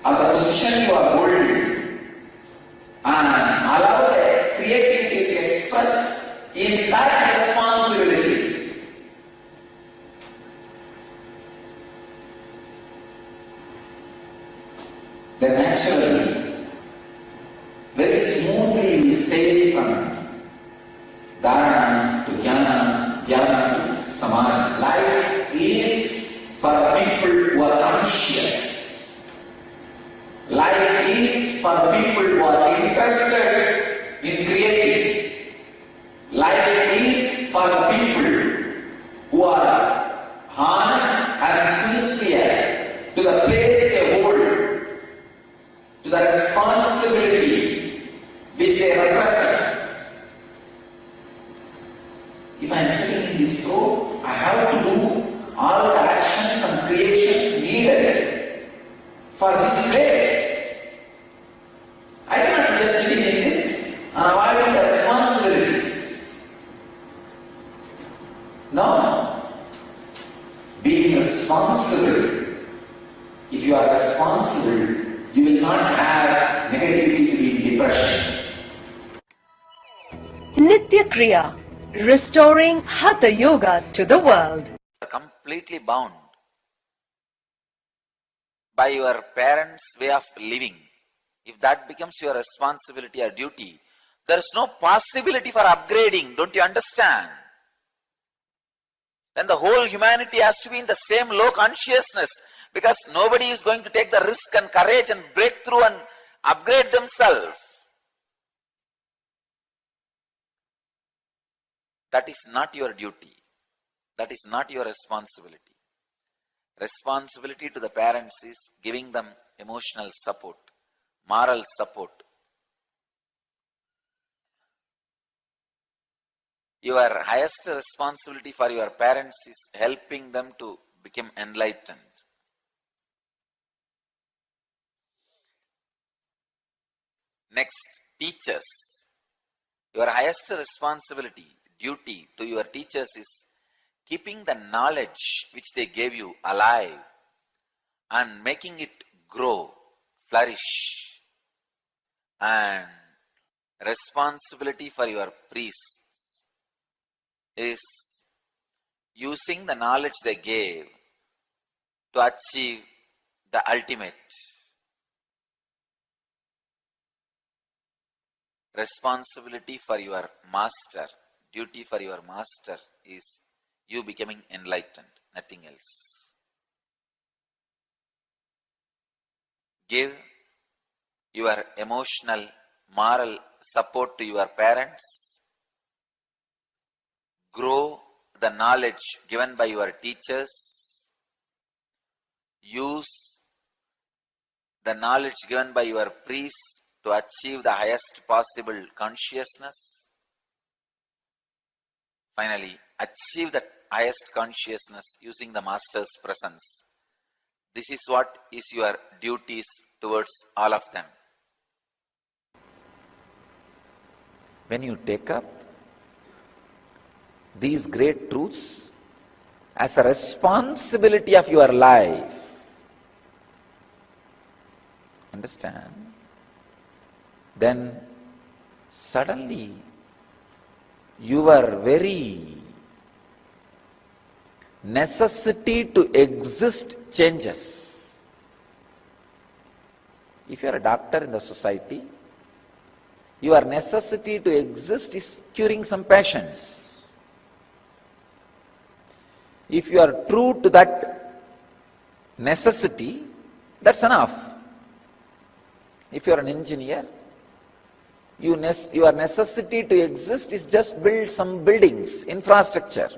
of the position you are holding and allow the creativity to express in that responsibility, then naturally, very smoothly you will sail from dharana to jnana, dhyana to samadhi. Life is for people who are conscious. Life is for people who are interested in creating. Life is for people who are honest and sincere to the place they hold, to the responsibility which they represent. If I am sitting in this throne, I have to do all the actions and creations needed for this place. I cannot just sitting in this and avoiding the responsibilities. No. Being responsible. If you are responsible, you will not have negativity to be in depression. Nitya Kriya, restoring Hatha Yoga to the world. Completely bound by your parents' way of living. If that becomes your responsibility or duty, there is no possibility for upgrading. Don't you understand? Then the whole humanity has to be in the same low consciousness, because nobody is going to take the risk and courage and break through and upgrade themselves. That is not your duty. That is not your responsibility. Responsibility to the parents is giving them emotional support, moral support. Your highest responsibility for your parents is helping them to become enlightened. Next, teachers. Your highest responsibility, duty to your teachers is keeping the knowledge which they gave you alive and making it grow, flourish. And responsibility for your priests is using the knowledge they gave to achieve the ultimate. Responsibility for your master, duty for your master is you becoming enlightened, nothing else. Give your emotional, moral support to your parents. Grow the knowledge given by your teachers. Use the knowledge given by your priests to achieve the highest possible consciousness. Finally, achieve the highest consciousness using the Master's presence. This is what is your duties towards all of them. When you take up these great truths as a responsibility of your life, understand, then suddenly your very necessity to exist changes. If you are a doctor in the society, your necessity to exist is curing some patients. If you are true to that necessity, that's enough. If you are an engineer, your necessity to exist is just build some buildings, infrastructure.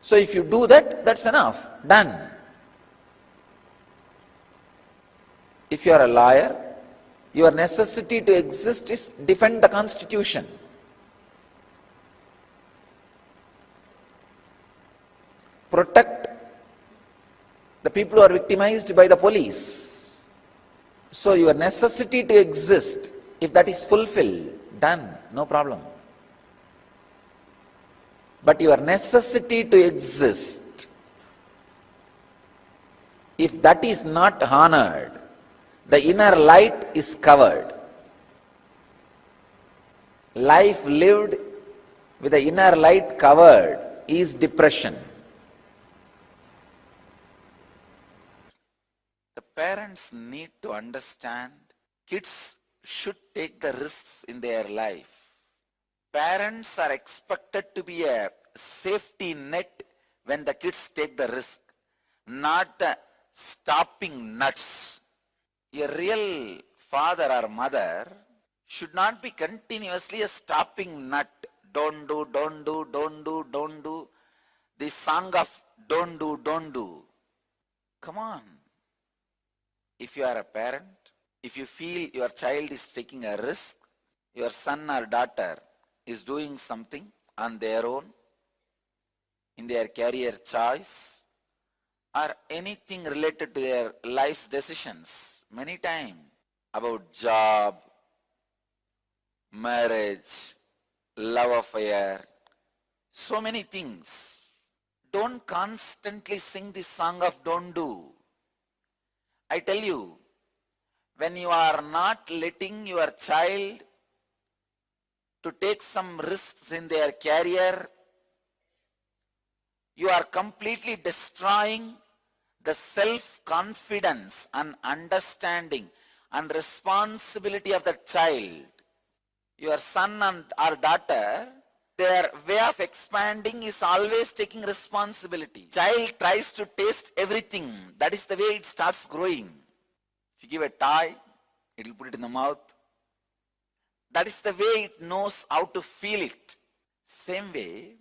So if you do that, that's enough, done. If you are a lawyer, your necessity to exist is defend the Constitution. Protect the people who are victimized by the police. So your necessity to exist, if that is fulfilled, done, no problem. But your necessity to exist, if that is not honored, the inner light is covered. Life lived with the inner light covered is depression. The parents need to understand kids should take the risks in their life. Parents are expected to be a safety net when the kids take the risk, not the stopping nuts. A real father or mother should not be continuously a stopping nut. Don't do, don't do, don't do, don't do. The song of don't do, don't do. Come on. If you are a parent, if you feel your child is taking a risk, your son or daughter is doing something on their own, in their career choice, or anything related to their life's decisions, many times about job, marriage, love affair, so many things. Don't constantly sing the song of don't do. I tell you, when you are not letting your child to take some risks in their career, you are completely destroying the self-confidence and understanding and responsibility of the child. Your son or daughter, their way of expanding is always taking responsibility. Child tries to taste everything. That is the way it starts growing. If you give a toy, it will put it in the mouth. That is the way it knows how to feel it. Same way,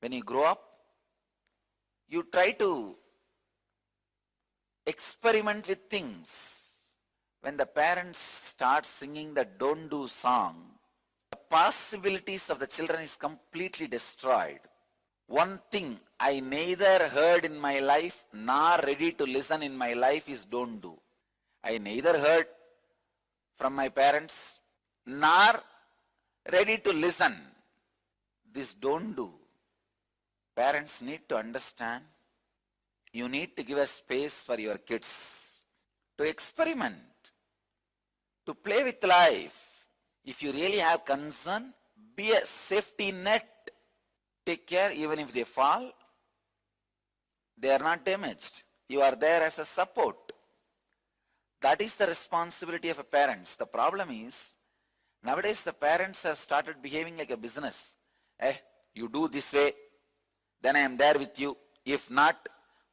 when you grow up, you try to experiment with things. When the parents start singing the don't do song, the possibilities of the children is completely destroyed. One thing I neither heard in my life nor ready to listen in my life is don't do. I neither heard from my parents nor ready to listen. This don't do. Parents need to understand. You need to give a space for your kids to experiment, to play with life. If you really have concern, be a safety net. Take care. Even if they fall, they are not damaged. You are there as a support. That is the responsibility of a parent. The problem is, nowadays the parents have started behaving like a business. You do this way, then I am there with you. If not,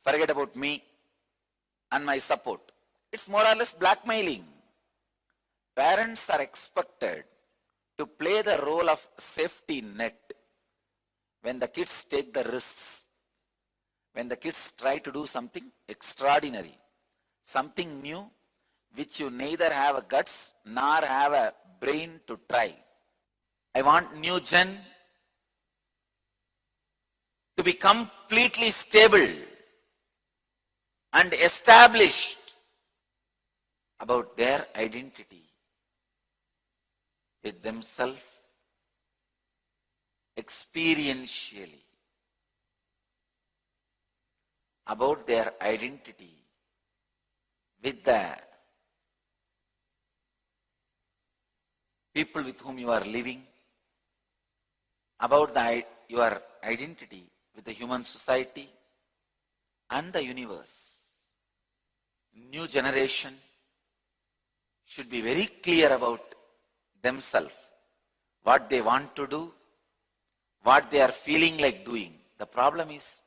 forget about me and my support. It's more or less blackmailing. Parents are expected to play the role of safety net when the kids take the risks, when the kids try to do something extraordinary, something new, which you neither have a guts nor have a brain to try. I want new gen to be completely stable and established about their identity with themselves experientially, about their identity with the people with whom you are living, about your identity with the human society and the universe. New generation should be very clear about themselves, what they want to do, what they are feeling like doing. The problem is,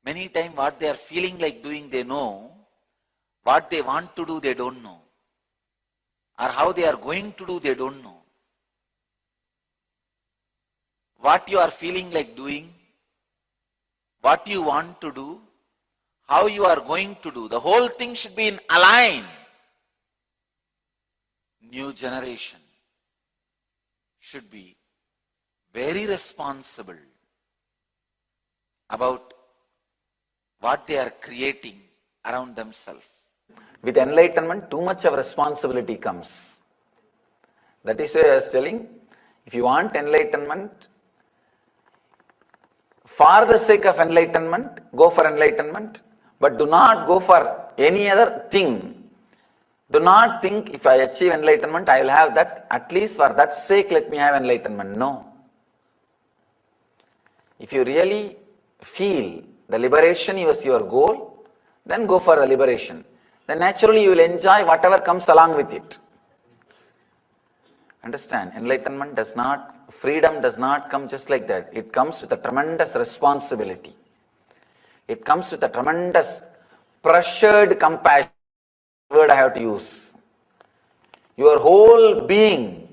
many times what they are feeling like doing they know, what they want to do they don't know, or how they are going to do they don't know. What you are feeling like doing, what you want to do, how you are going to do, the whole thing should be in align. New generation should be very responsible about what they are creating around themselves. With enlightenment, too much of responsibility comes. That is why I was telling, if you want enlightenment, for the sake of enlightenment, go for enlightenment, but do not go for any other thing. Do not think, if I achieve enlightenment, I will have that, at least for that sake let me have enlightenment. No. If you really feel the liberation is your goal, then go for the liberation. Then naturally you will enjoy whatever comes along with it. Understand, enlightenment does not, freedom does not come just like that. It comes with a tremendous responsibility. It comes with a tremendous pressured compassion, word I have to use. Your whole being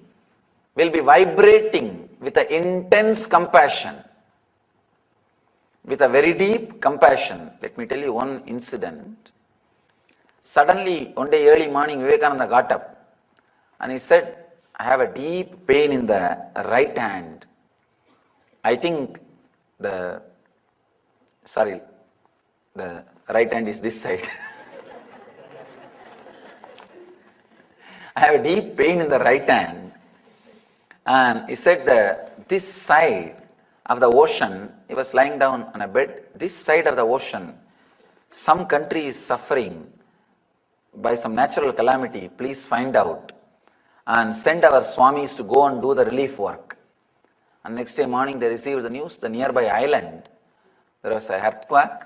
will be vibrating with an intense compassion, with a very deep compassion. Let me tell you one incident. Suddenly, one day early morning, Vivekananda got up and he said, I have a deep pain in the right hand. I think the right hand is this side. I have a deep pain in the right hand. And he said that this side of the ocean, he was lying down on a bed, this side of the ocean, some country is suffering by some natural calamity, please find out and send our Swamis to go and do the relief work. And next day morning they received the news, the nearby island, there was a earthquake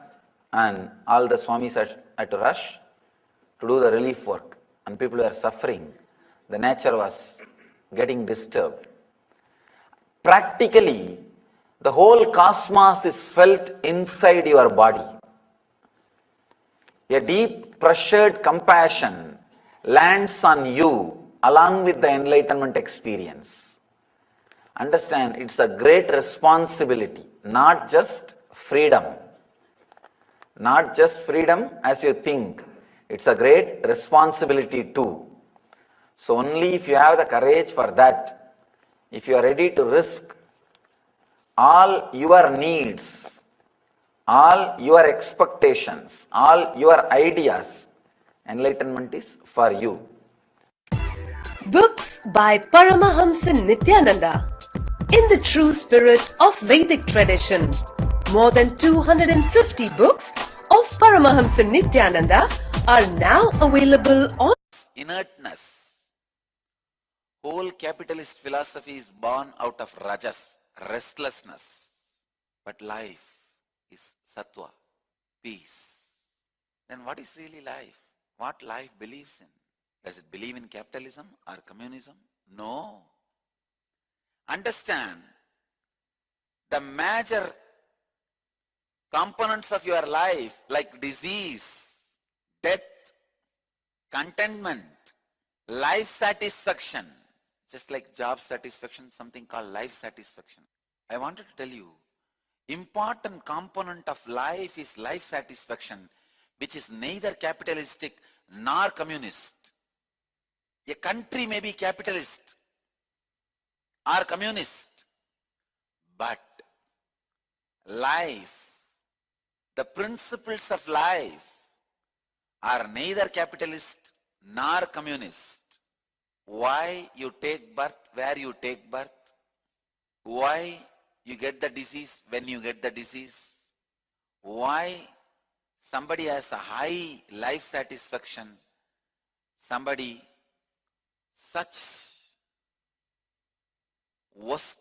and all the Swamis had to rush to do the relief work and people were suffering. The nature was getting disturbed. Practically, the whole cosmos is felt inside your body. A deep pressured compassion lands on you along with the enlightenment experience. Understand, it's a great responsibility, not just freedom. Not just freedom as you think. It's a great responsibility too. So only if you have the courage for that, if you are ready to risk all your needs, all your expectations, all your ideas, enlightenment is for you. Books by Paramahamsa Nithyananda. In the true spirit of Vedic tradition, more than 250 books of Paramahamsa Nithyananda are now available on Inertness. Whole capitalist philosophy is born out of rajas, restlessness. But life is sattva, peace. Then what is really life? What life believes in? Does it believe in capitalism or communism? No. Understand, the major components of your life like disease, death, contentment, life satisfaction, just like job satisfaction, something called life satisfaction. I wanted to tell you, important component of life is life satisfaction, which is neither capitalistic nor communist. A country may be capitalist or communist, but life, the principles of life are neither capitalist nor communist. Why you take birth where you take birth, why you get the disease when you get the disease, why somebody has a high life satisfaction, somebody such worst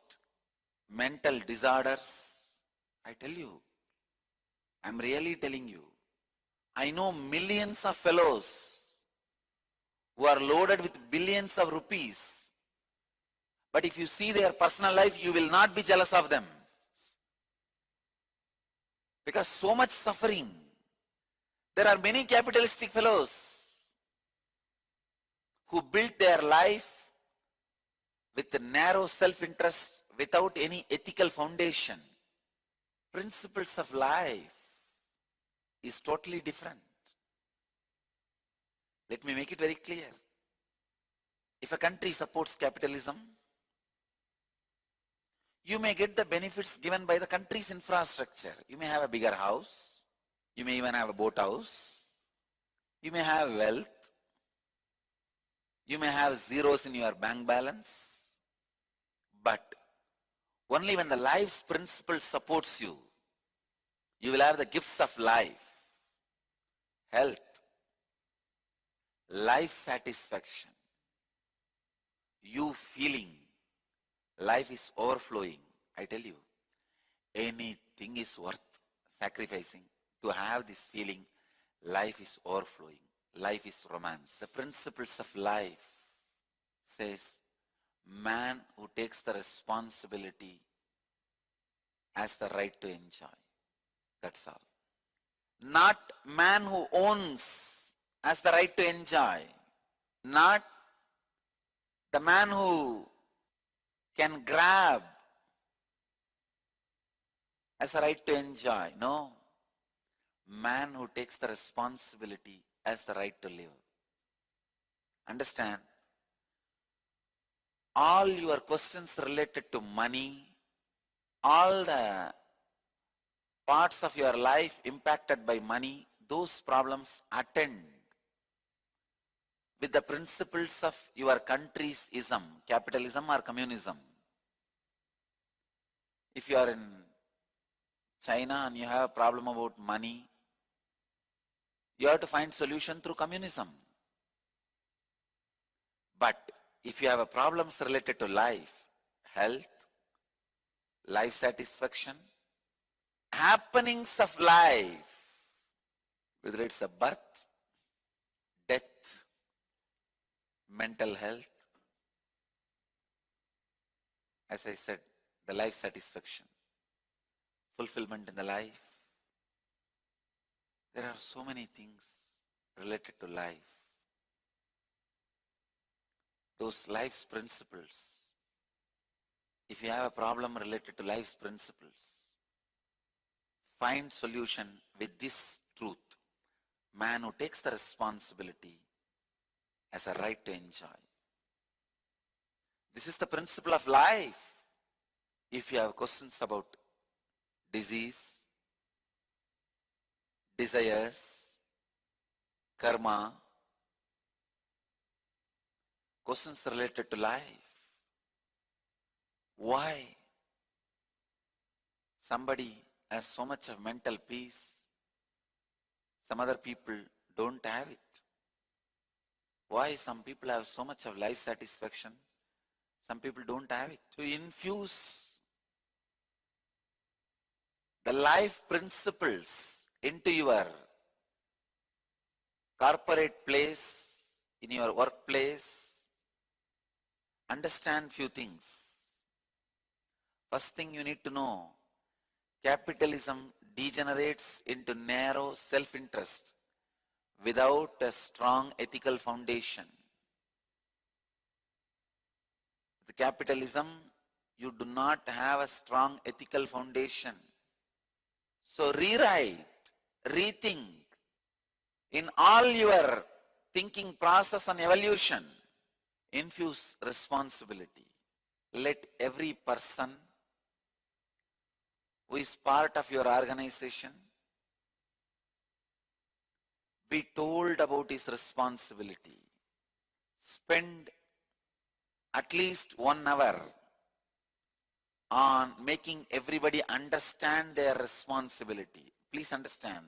mental disorders. I tell you, I'm really telling you, I know millions of fellows who are loaded with billions of rupees, but if you see their personal life, you will not be jealous of them. Because so much suffering. There are many capitalistic fellows who built their life with narrow self-interest without any ethical foundation. Principles of life is totally different. Let me make it very clear. If a country supports capitalism, you may get the benefits given by the country's infrastructure. You may have a bigger house. You may even have a boat house. You may have wealth. You may have zeros in your bank balance. But only when the life's principle supports you, you will have the gifts of life, health, life satisfaction, you feeling life is overflowing. I tell you, anything is worth sacrificing to have this feeling life is overflowing, life is romance. The principles of life says man who takes the responsibility has the right to enjoy. That's all. Not man who owns has the right to enjoy. Not the man who can grab has a right to enjoy. No. Man who takes the responsibility has the right to live. Understand? All your questions related to money, all the parts of your life impacted by money, those problems attend with the principles of your country's ism, capitalism or communism. If you are in China and you have a problem about money, you have to find solution through communism. But if you have a problems related to life, health, life satisfaction, happenings of life, whether it's a birth, death, mental health, as I said, the life satisfaction, fulfillment in the life. There are so many things related to life. Those life's principles, if you have a problem related to life's principles, find solution with this truth. Man who takes the responsibility has a right to enjoy. This is the principle of life. If you have questions about disease, desires, karma, questions related to life, why somebody has so much of mental peace, some other people don't have it. Why some people have so much of life satisfaction, some people don't have it. To infuse the life principles into your corporate place, in your workplace, understand few things. First thing you need to know, capitalism degenerates into narrow self-interest without a strong ethical foundation. With capitalism, you do not have a strong ethical foundation. So rewrite, rethink in all your thinking process and evolution. Infuse responsibility. Let every person who is part of your organization be told about his responsibility. spend at least 1 hour on making everybody understand their responsibility. Please understand,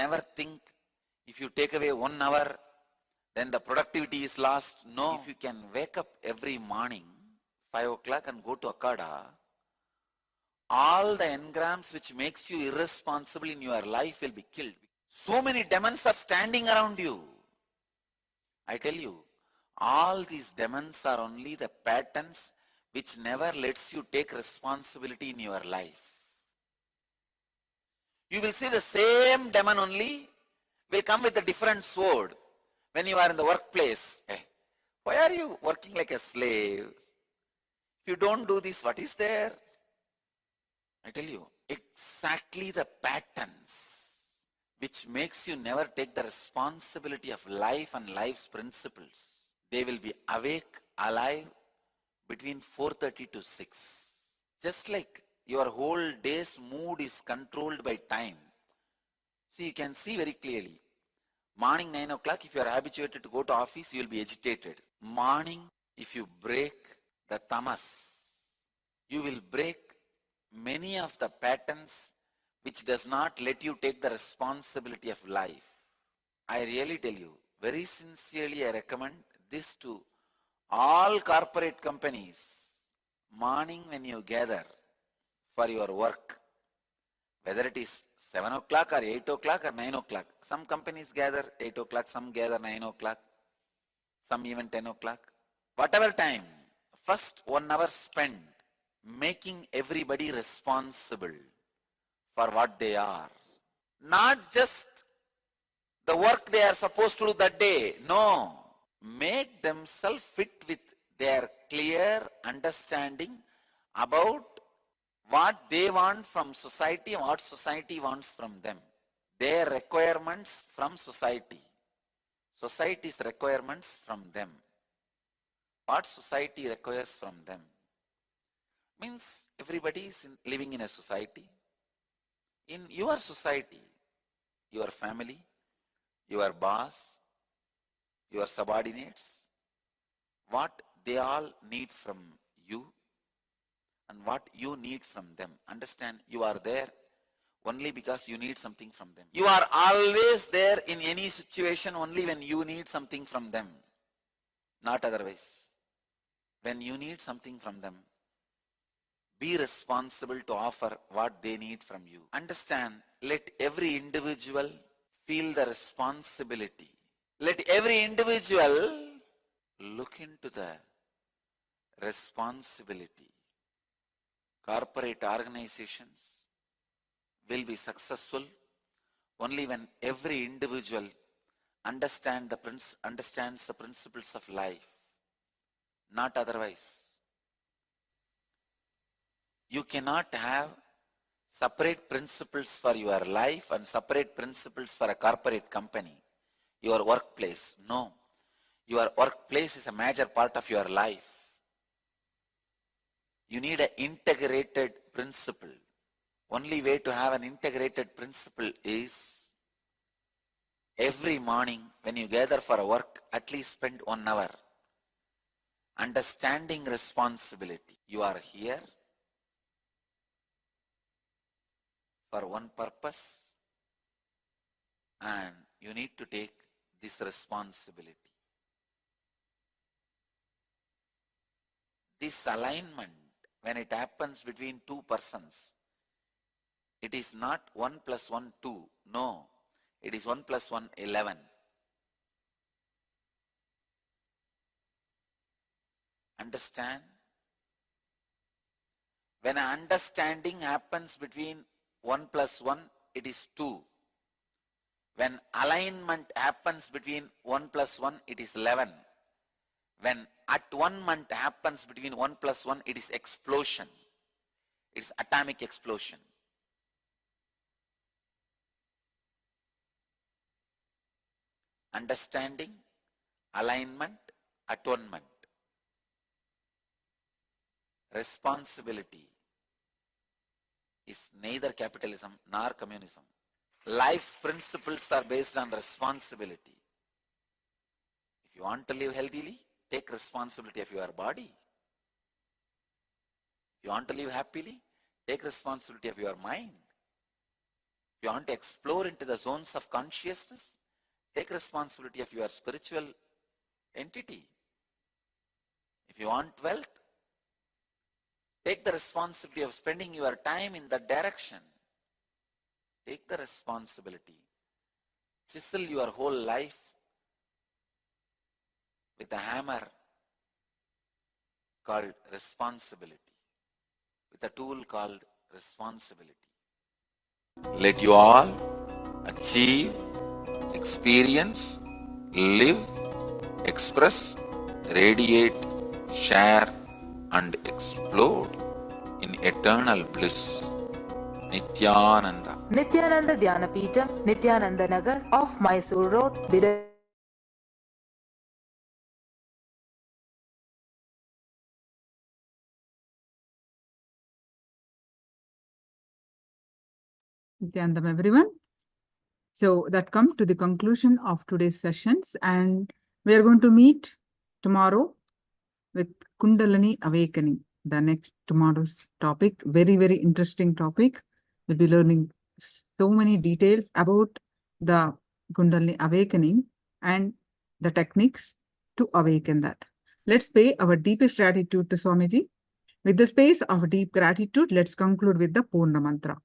never think if you take away 1 hour, then the productivity is lost. No, if you can wake up every morning, 5 o'clock and go to Akada, all the engrams which makes you irresponsible in your life will be killed. So many demons are standing around you. I tell you, all these demons are only the patterns which never lets you take responsibility in your life. You will see the same demon only will come with a different sword when you are in the workplace. Why are you working like a slave? If you don't do this, what is there? I tell you, exactly the patterns which makes you never take the responsibility of life and life's principles. They will be awake, alive between 4:30 to 6. Just like your whole day's mood is controlled by time. See, you can see very clearly. Morning 9 o'clock, if you are habituated to go to office, you will be agitated. Morning, if you break the tamas, you will break many of the patterns which does not let you take the responsibility of life. I really tell you, very sincerely I recommend this to all corporate companies. Morning when you gather for your work, whether it is 7 o'clock or 8 o'clock or 9 o'clock. Some companies gather 8 o'clock, some gather 9 o'clock, some even 10 o'clock. Whatever time, first 1 hour spent making everybody responsible for what they are. Not just the work they are supposed to do that day. No. Make themselves fit with their clear understanding about what they want from society and what society wants from them. Their requirements from society. Society's requirements from them. What society requires from them. Means everybody is living in a society. In your society, your family, your boss, your subordinates, what they all need from you and what you need from them. Understand, you are there only because you need something from them. You are always there in any situation only when you need something from them, not otherwise. When you need something from them, be responsible to offer what they need from you. Understand, let every individual feel the responsibility. Let every individual look into the responsibility. Corporate organizations will be successful only when every individual understands the principles of life, not otherwise. You cannot have separate principles for your life and separate principles for a corporate company, your workplace. No. Your workplace is a major part of your life. You need an integrated principle. Only way to have an integrated principle is every morning when you gather for a work, at least spend 1 hour understanding responsibility. You are here for one purpose and you need to take this responsibility. This alignment, when it happens between two persons, it is not 1 plus 1, 2. No, it is 1 plus 1, 11. Understand? When an understanding happens between 1 plus 1, it is 2. When alignment happens between 1 plus 1, it is 11. When at-one-ment happens between 1 plus 1, it is explosion. It is atomic explosion. Understanding, alignment, atonement. Responsibility is neither capitalism nor communism. Life's principles are based on responsibility. you want to live healthily, take responsibility of your body. If you want to live happily, take responsibility of your mind. If you want to explore into the zones of consciousness, take responsibility of your spiritual entity. If you want wealth, take the responsibility of spending your time in that direction. Take the responsibility. Chisel your whole life with a hammer called responsibility, with a tool called responsibility. Let you all achieve, experience, live, express, radiate, share, and explode in eternal bliss. Nithyananda. Nithyananda Dhyanapitham, Nithyananda Nagar, off Mysore Road, Nithyanandam, everyone. So that comes to the conclusion of today's sessions, and we are going to meet tomorrow with Kundalini Awakening, the next tomorrow's topic. Very, very interesting topic. We'll be learning so many details about the Kundalini Awakening and the techniques to awaken that. Let's pay our deepest gratitude to Swamiji. With the space of deep gratitude, let's conclude with the Purna Mantra.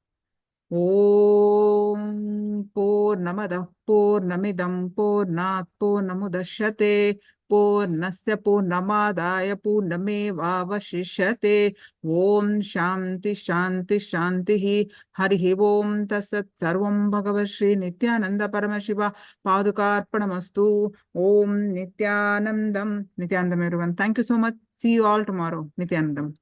Om Purnamada Purnamidam Purnat Purnamudashyate Purnasya Purnamadaya Purnameva Vashishyate Om Shanti Shanti Shanti Harihi Om Tasat Sarvam Bhagavad Shri Nithyananda Paramashiva Padukarpanamastu Om Nithyanandam. Nithyanandam, everyone. Thank you so much. See you all tomorrow. Nithyanandam.